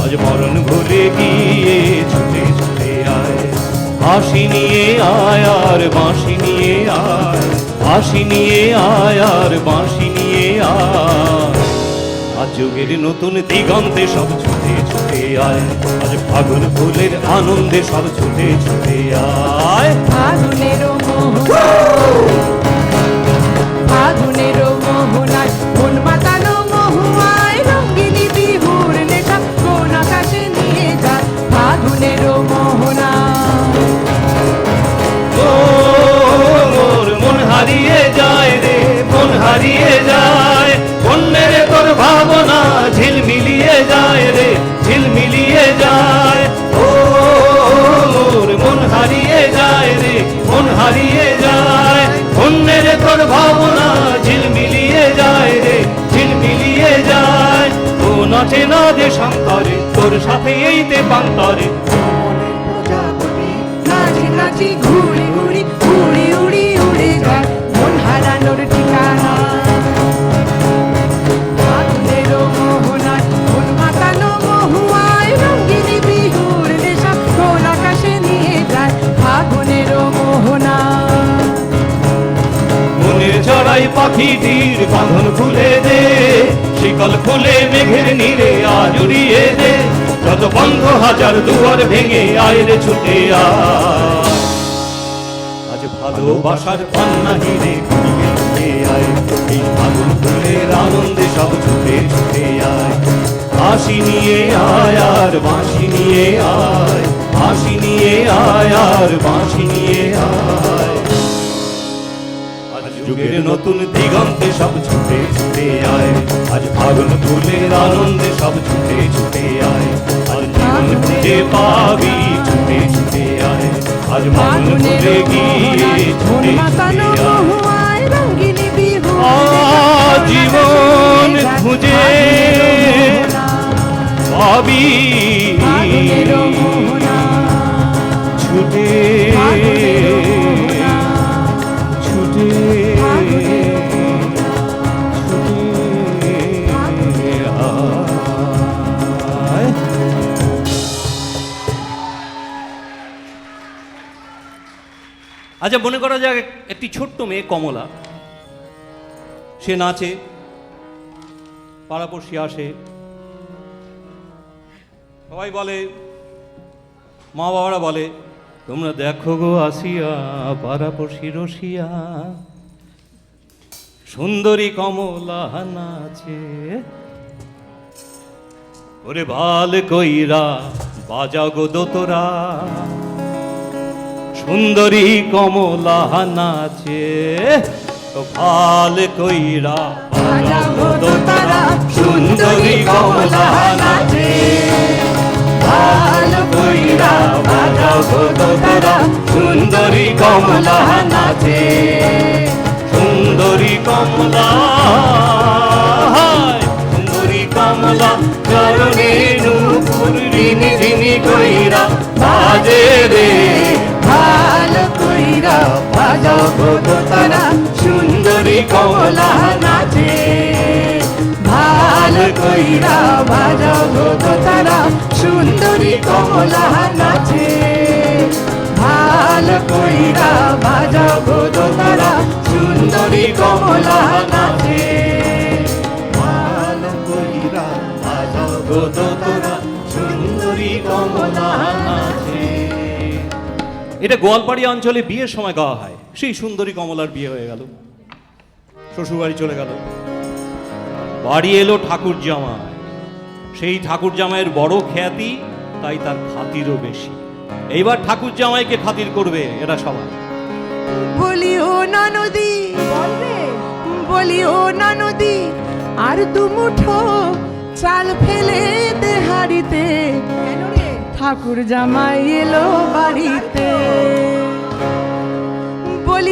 B: আজ মরণ ভুলে গিয়ে ছুটে ছুটে আয় হাসি নিয়ে আয় আর বাঁশি নিয়ে আয় হাসি নিয়ে আয় আর বাঁশি নিয়ে আয় আজ যুগের নতুন দিগন্তে সব ছুটে ছুটে আয় আজ ফাগুন ফুলের আনন্দে সব ছুটে ছুটে আয়
H: ফাগুনেরও ফাগুনেরও মোহনায় মন মাতানো মহুয়ায় রঙ্গিনী বিহুর নেশা কোন আকাশে নিয়ে যায় ফাগুনেরও মোহনা
B: ও মোর মন হারিয়ে যায় রে মন হারিয়ে যায় অন্যের তোর ভাবনা ঝিলমিলিয়ে যায় রে ঝিলমিলিয়ে যায় ও মোর মন হারিয়ে যায় রে মন হারিয়ে যায় অন্যের তোর ভাবনা ঝিলমিলিয়ে যায় রে ঝিলমিলিয়ে যায় ও নাচে না যে শান্তরে তোর সাথে এইতে পান্তরে
H: নাচি নাচি ঘুরি ঘুরি উড়ি উড়ি উড়ে যায় মন হারানোর ঠিকানা ফাগুনেরও মোহনায় মন মাতানো মহুয়ায় রঙ্গিনী বিহুর নেশা কোন আকাশে নিয়ে যায় ফাগুনেরও মোহনা
B: মনের চড়াই পাখিটির বাঁধন খুলে দে শিকল খুলে মেঘের নীরে আজ উড়িয়ে দে যত বন্ধ হাজার দুয়ার ভেঙে আয় রে ছুটে আয় আজ ভালোবাসার পান্না হিরে ঘুরিয়ে ঘুরে আয় এই ফাগুন ফুলের আনন্দে সব ছুটে ছুটে আয় হাসি নিয়ে আয় আর বাঁশি নিয়ে আয় হাসি নিয়ে আয় আর বাঁশি নিয়ে আয় যুগের নতুন দিগন্তে সব ছুটে ছুটে আয় আজ ফাগুন ফুলের আনন্দে সব ছুটে ছুটে আয় আজ জীবন খুঁজে পাবি ছুটে ছুটে আয় আজ মরণ ভুলে গিয়ে ছুটে ছুটে আয়
H: রঙ্গিনী বিহু
B: জীবন খুঁজে পাবি ছুটে ছুটে আচ্ছা মনে করা যাক একটি ছোট্ট মেয়ে কমলা সে নাচে পাড়াপড়শি আসে সবাই বলে মা বাবারা বলে তোমরা দেখো গো আসিয়া পাড়াপড়শি রসিয়া সুন্দরী কমলা নাচে ওরে ভাল কইরা বাজাও গো দোতরা সুন্দরী কমলা নাচে ও ভাল কইরা বাজাও গো দোতরা সুন্দরী কমলা নাচে ভাল কইরা বাজাও গো দোতরা সুন্দরী কমলা নাচে সুন্দরী কমলা সুন্দরী কমলা চরণে নূপুর রিনি রিনি কইরা বাজে রে
H: ভাল কইরা বাজাও গো দোতারা সুন্দরী কমলা নাচে ভাল কইরা বাজাও গো দোতারা সুন্দরী কমলা নাচে ভাল কইরা বাজাও গো দোতারা সুন্দরী কমলা নাচে
E: ভাল কইরা বাজাও গো দোতরা
B: সুন্দরী কমলা নাচে। এটা গোয়ালপাড়ি অঞ্চলে বিয়ের সময় গাওয়া হয়। সেই সুন্দরী কমলার বিয়ে হয়ে গেল, শ্বশুরবাড়ি চলে গেল, বাড়ি এলো ঠাকুর জামাই। সেই ঠাকুর জামাইয়ের বড় খ্যাতি, তাই তার খাতিরও বেশি। এইবার ঠাকুর জামাইকে খাতির করবে এরা সবাই।
H: বলিও না নদী, বলিও না নদী, আর দুমুঠো চাল ফেলে দে হাড়িতে, ঠাকুর জামাই এলো বাড়িতে।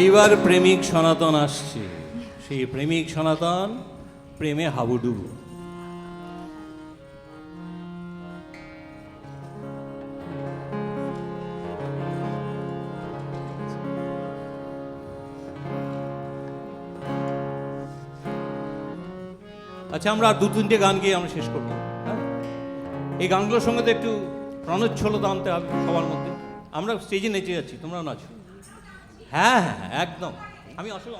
B: এইবার প্রেমিক সনাতন আসছে, সেই প্রেমিক সনাতন প্রেমে হাবুডুবু। আচ্ছা, আমরা আর 2-3টে গান গিয়ে আমরা শেষ করবো। হ্যাঁ, এই গানগুলোর সঙ্গে তো একটু প্রণচ্ছলতা আনতে হবে সবার মধ্যে। আমরা স্টেজে নেচে যাচ্ছি, তোমরাও নাচো। হ্যাঁ হ্যাঁ হ্যাঁ, একদম। আমি আসলে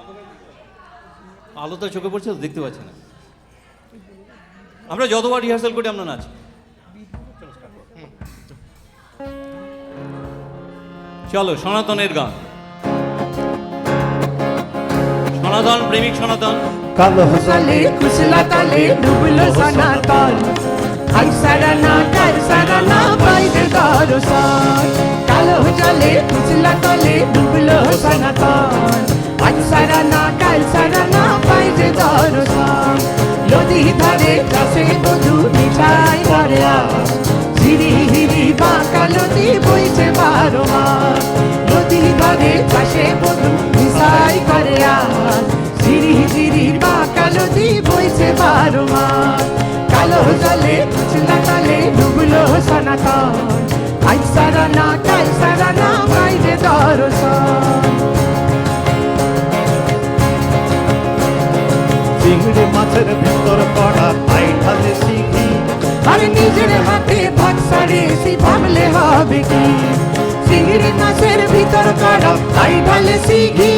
B: আলোটা চোখে পড়ছে তো, দেখতে পাচ্ছি না। আমরা যতবার রিহার্সাল করি আমরা নাচি। চলো, সনাতনের গান। সনাতন, প্রেমিক সনাতন।
H: কালো সালে কুশলা তালে ডুবলো সনাতন, আই সারানা কাল সারানা বাইরে দরসান। কালো সালে কুশলা তালে ডুবলো সনাতন, আই সারানা কাল সারানা বাইরে দরসান। নদী ধারে কাছে বধু মিঠাই করে ঝিরি হিরি বাঁকা নদী বইছে 12 মাস। নদী ধারে কাছে বধু মিঠাই করে ঝিরি ঝিরি বাঁকা নদী বইছে 12 মাস। কালো জলে কুচলা তালে ডুবলো সনাতন, আজ সারানা কাল সারানা বাইরে দরসান।
D: চিংড়ি মাছের ভিতর পড়া আই ঢালে শিখি,
H: আর নিজের হাতে ভাগ সারে সে ভাবলে হবে কি। চিংড়ি মাছের ভিতর করা তাই ঢালে শিখি,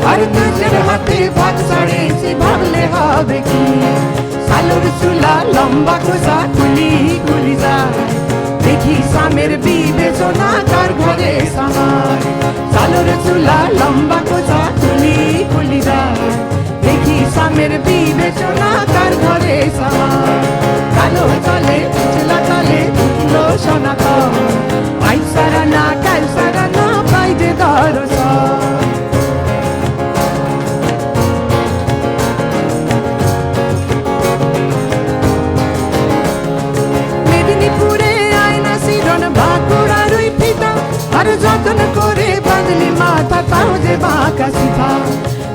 H: আর নিজের হাতে ভাগ সারে সে ভাবলে হবে কি। সালুর চুলা লম্বা খোসা খুলি খুলি যায়, দেখি সামের বিবেচনা কার ঘরে সামায়। সালুর চুলা লম্বা খোসা খুলি খুলি যায়, দেখি সামের বিবেচনা কার ঘরে সামায়। কালো চলে কুচলা চলে ডুবলো সনাতন, আই সারানা কাল সারানা বাইরে দরসান। মেদিনীপুরে আয়না শিরন বাঁকুড়ার ওই ফিতা, আর যতন করে বাঁধলি মাথা তাও যে বাঁকা সিধা।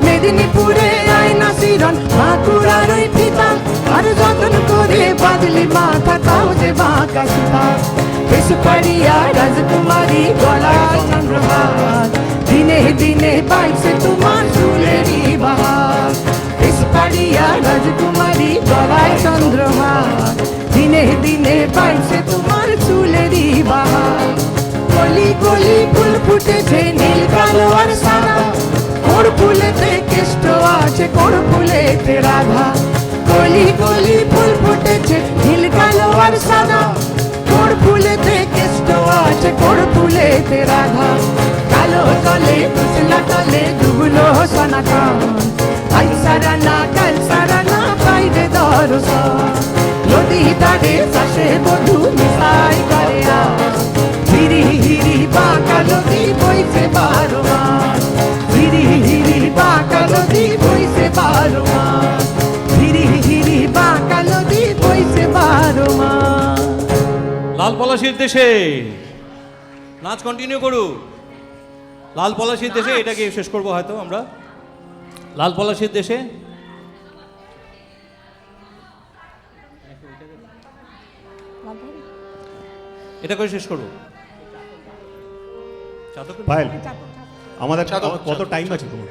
H: মেদিনীপুরে আয়না শিরন বাঁকুড়ার ওই ফিতা, আর যতন করে বাঁধলি মাথা তাও যে বাঁকা সিধা। বেশ পারিয়া রাজকুমারী গলায় চন্দ্রহার, দিনে দিনে বাইছে তোমার চুলেরই বাহার। বেশ পারিয়া রাজকুমারী গলায় চন্দ্রহার, দিনে দিনে বাইছে তোমার চুলেরই বাহার। গলি গলি ফুল ফুটেছে নীল কালো আর সাদা, কোন ফুলেতে কেষ্ট আছে কোন ফুলেতে রাধা। গলি গলি ফুল ফুটেছে নীল কালো আর সাদা, কোন ফুলেতে কেষ্ট আছে কোন ফুলেতে রাধা। কালো তলে কুচলা তলে ডুবলো সনাতন, আই সারানা কাল সারানা বাইরে দরসান। নদী ধারে চাষে বধু মিশাই করে হিরি হিরি বাঁকা নদী বইছে 12 মাস। হিরি হিরি বাঁকা নদী বইছে 12 মাস। হিরি হিরি বাঁকা নদী বইছে 12 মাস।
B: লাল পলাশির দেশে নাচ কন্টিনিউ করু। লাল পলাশির দেশে, এটাকে শেষ করবো হয়তো আমরা। লাল পলাশির দেশে এটা করে শেষ করবো।
E: পায়েল, আমাদের কত টাইম আছে তোমার?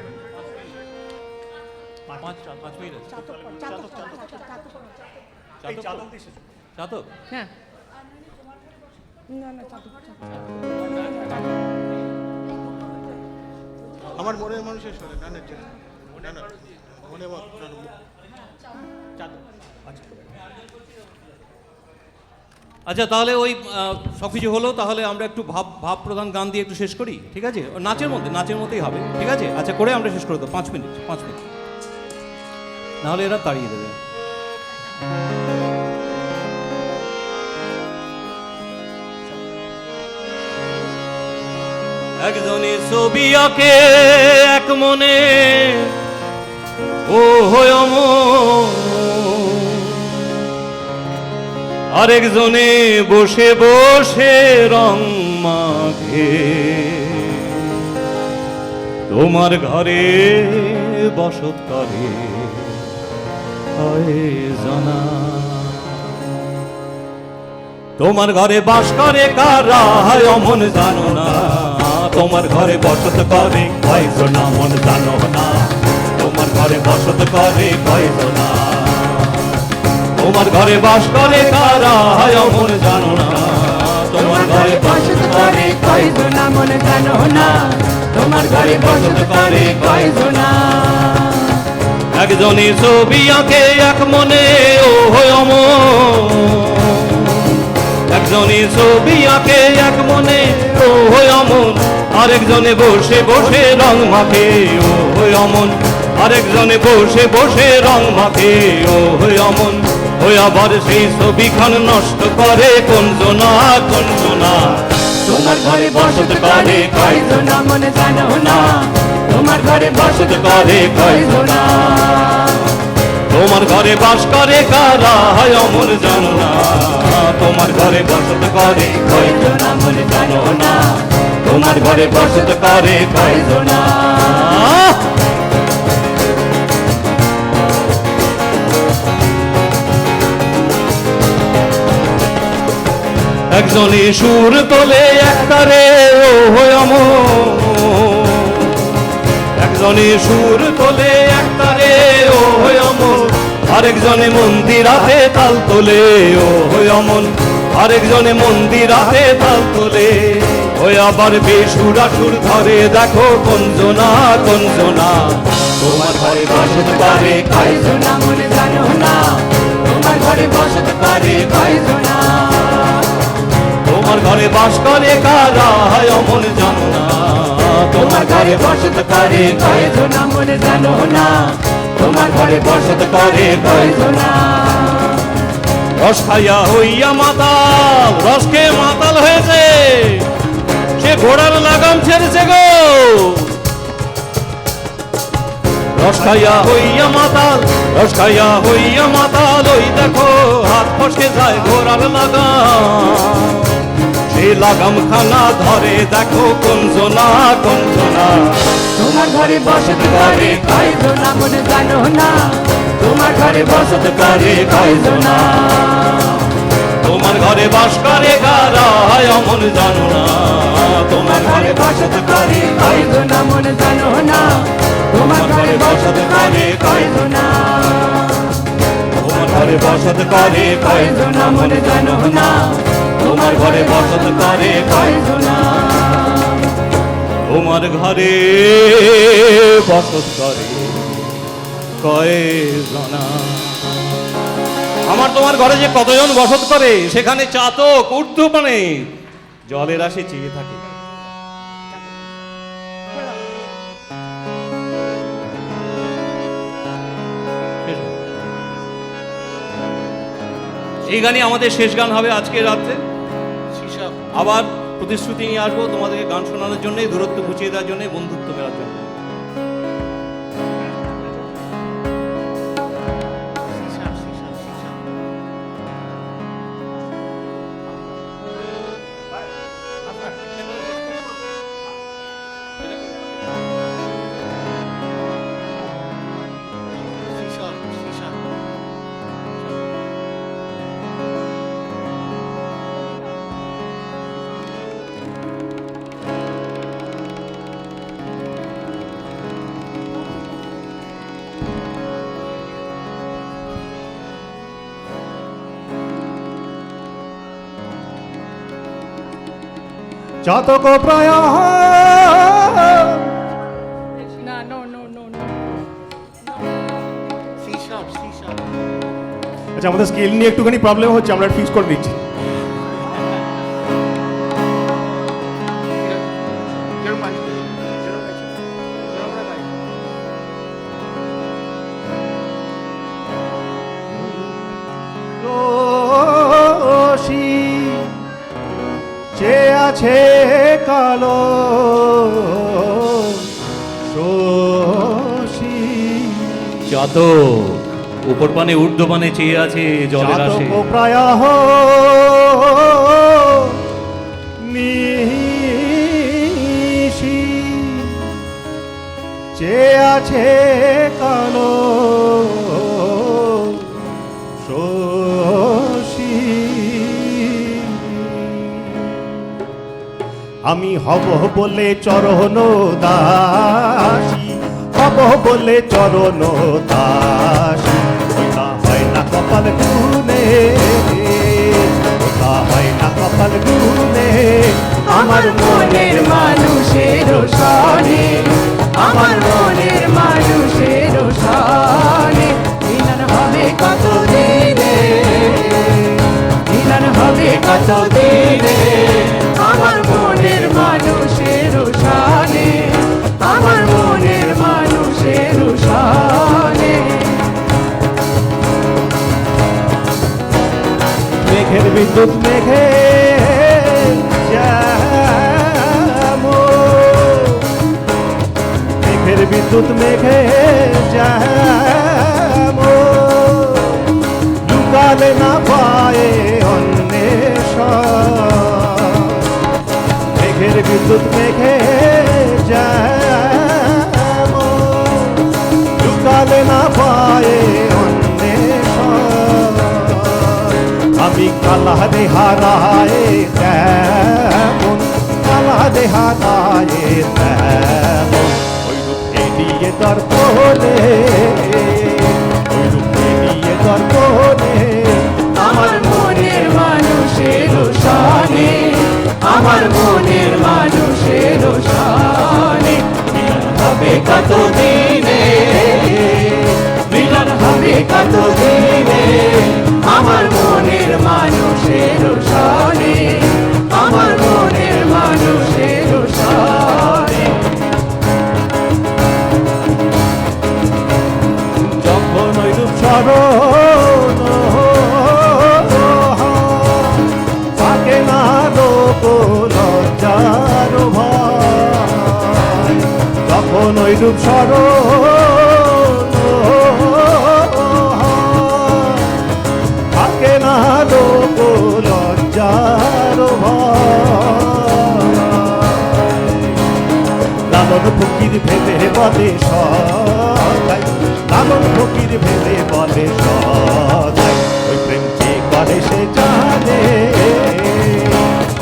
B: 5 মিনিট আছে। চাতক
C: হ্যাঁ
I: আমার মনের মানুষের সরে গানের জন্য মনে
B: আচ্ছা, তাহলে ওই সব কিছু হলো, তাহলে আমরা একটু ভাব প্রধান গান দিয়ে একটু শেষ করি, ঠিক আছে? নাচের মধ্যেই হবে, ঠিক আছে? আচ্ছা, করে আমরা শেষ করে দেবো। 5 মিনিট নাহলে এরা তাড়িয়ে দেবে। একজনে ছবি আঁকে এক মনে, ও হয় আরেকজনে বসে বসে রং মাখে। তোমার ঘরে বসত করে কয়জনা। তোমার ঘরে বাস করে কারা অমন জানো না, তোমার ঘরে বসত করে কয়জনা মন জানো না, তোমার ঘরে বসত করে কয়জনা। তোমার ঘরে বাস করে কারা অমন জানো না, তোমার ঘরে বসত করে
H: কয়জনা মনে জানো না, তোমার ঘরে বসত করে কয়জনা।
B: একজনে ছবি আঁকে এক মনে ও অমন, একজনে ছবি আঁকে এক মনে ও অমন, আরেকজনে বসে বসে রং মাখে ও অমন, আরেকজনে বসে বসে রং মাখে ও অমন। ওই আবার সেই ছবিখান নষ্ট করে কোনজনা কোনজনা।
H: তোমার ঘরে বসত করে কয়জনা মনে জানো না, তোমার ঘরে বসত করে কয়জনা।
B: তোমার ঘরে বাস করে কারা অমন জানো না, তোমার ঘরে বসত করে
H: কয়জনা মনে জানো না, তোমার ঘরে বসত করে কয়জনা।
B: একজনে সুর তোলে একতারে ও অমন, একজনে সুর তোলে একতারে ও অমন, আরেকজনে মন্দিরাতে তাল তোলে ও অমন, আরেকজনে মন্দিরাতে তাল তোলে। ওই আবার বেসুরা সুর ধরে দেখো কোনজনা কোনজনা।
H: তোমার ঘরে বসত করে কয়জনা মনে জানো না, তোমার ঘরে বসত করে কয়জনা।
B: তোমার ঘরে বাস করে কারা অমন জানো না,
H: তোমার ঘরে বসত করে কয়জনা মনে জানো না, তোমার ঘরে বসত করে কয়জনা।
B: রস খাইয়া হইয়া মাতাল, রস খেয়ে মাতাল হয়েছে, সে ঘোড়ার লাগাম ছেড়েছে গো। রস খাইয়া হইয়া মাতাল, রস খাইয়া হইয়া মাতাল, ওই দেখো হাত ফসকে যায় ঘোড়ার লাগাম, সেই লাগাম খানা ধরে দেখো কোনজনা কোনজনা।
H: তোমার ঘরে বসত করে কয়জনা মনে জানো না, তোমার ঘরে বসত করে কয়জনা।
B: তোমার ঘরে বাস করে কারা অমন জানো না, তোমার ঘরে
H: বসত করে কয়জনা মনে জানো না, তোমার ঘরে বসত করে কয়জনা।
B: তোমার ঘরে বসত করে
H: কয়জনা মনে জানো না,
B: তোমার ঘরে বসত করে
H: কয়জনা।
B: তোমার ঘরে বসত করে কয়জনা। আমার তোমার ঘরে যে কতজন বসত করে, সেখানে চাতক উর্দু মানে জলের আসে চেয়ে থাকে। এই গানই আমাদের শেষ গান হবে আজকে রাত্রে। আবার প্রতিশ্রুতি নিয়ে আসবো তোমাদেরকে গান শোনানোর জন্য, দূরত্ব ঘুচিয়ে দেওয়ার জন্য, বন্ধুত্ব মেলার জন্য।
E: চাতক প্রায়
C: না, no, no, no, no.
E: আচ্ছা, আমাদের স্কেল নিয়ে একটুখানি প্রবলেম হচ্ছে, আমরা ফিক্স করে দিচ্ছি। চেয়ে আছে কালো শশী,
B: চাতক উপর পানে ঊর্ধ্ব পানে চেয়ে আছে জলের আসে।
E: চাতক প্রায় নিশি
D: চেয়ে আছে কালো শশী। আমি হব বলে চরণ দাসী, হব বলে চরণ দাসী। ওটা হয় না কপাল গুনে, ওটা হয় না কপাল গুনে।
H: আমার মনের মানুষের সনে, আমার মনের মানুষের সনে মিলন হবে কত দিনে, মিলন হবে কত দিনে। আমার মনের মানুষের সনে, আমার মনের মানুষের সনে।
D: মেঘের বিদ্যুৎ মেঘে মেঘের বিদ্যুৎ মেঘে যাব, লুকালে না পায়ে অন্বেষণ। মেঘের বিদ্যুৎ মেঘে যাব, লুকালে না পায়ে অন্বেষণ। আমি কালা দেহারায় তেমন, কালা দেহারায় তেমন। ওই রূপ এড়িয়ে দর্পণে, ওই রূপ এড়িয়ে দর্পণে।
H: আমার মনের মানুষের সনে, আমার মনের মানুষের সনে মিলন হবে কত দিনে, মিলন হবে কত দিনে। আমার মনের মানুষের সনে, আমার মনের মানুষের সনে।
D: যখন ওই রূপ স্মরণ থাকে না লোক লজ্জার ভয়। যখন ওই রূপ স্মরণ থাকে না লোক লজ্জার ভয়। লালন ফকির ভেবে বলে সদাই, লালন ফকির ভেবে বলে সদাই। ওই প্রেম যে করে সে জানে,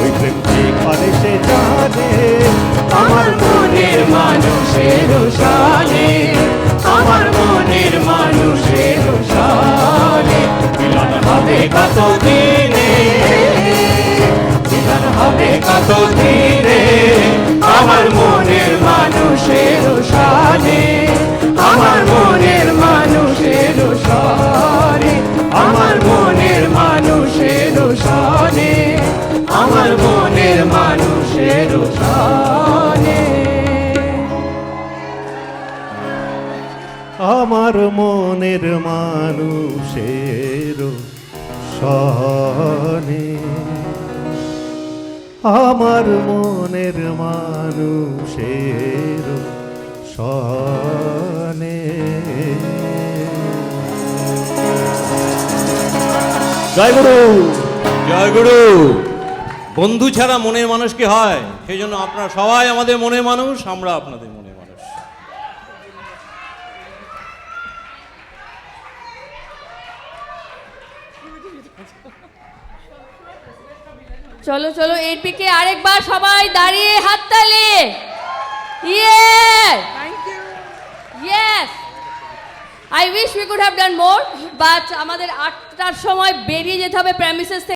D: ওই প্রেম যে করে সে জানে।
H: আমার মনের মানুষের সনে, আমার মনের মানুষের সনে মিলন হবে কত দিনে, মিলন হবে কত দিনে। আমার মনের মানুষের সনে, আমার মনের মানুষের সনে, আমার মনের মানুষের সনে, আমার মনের মানুষের সনে।
D: আমার মনের মানুষের সনে, আমার মনের মানুষের সনে।
B: জয় গুরু, জয় গুরু। বন্ধু ছাড়া মনের মানুষ কি হয়? সেই জন্য আপনারা সবাই আমাদের মনের মানুষ, আমরা আপনাদের মনের মানুষ।
C: চলো চলো এর পিকে আরেকবার সবাই দাঁড়িয়ে হাততালি। Yes, yes. I wish we could have done more, but আমাদের 8টার সময় বেরিয়ে যেতে হবে প্রেমিসেস থেকে।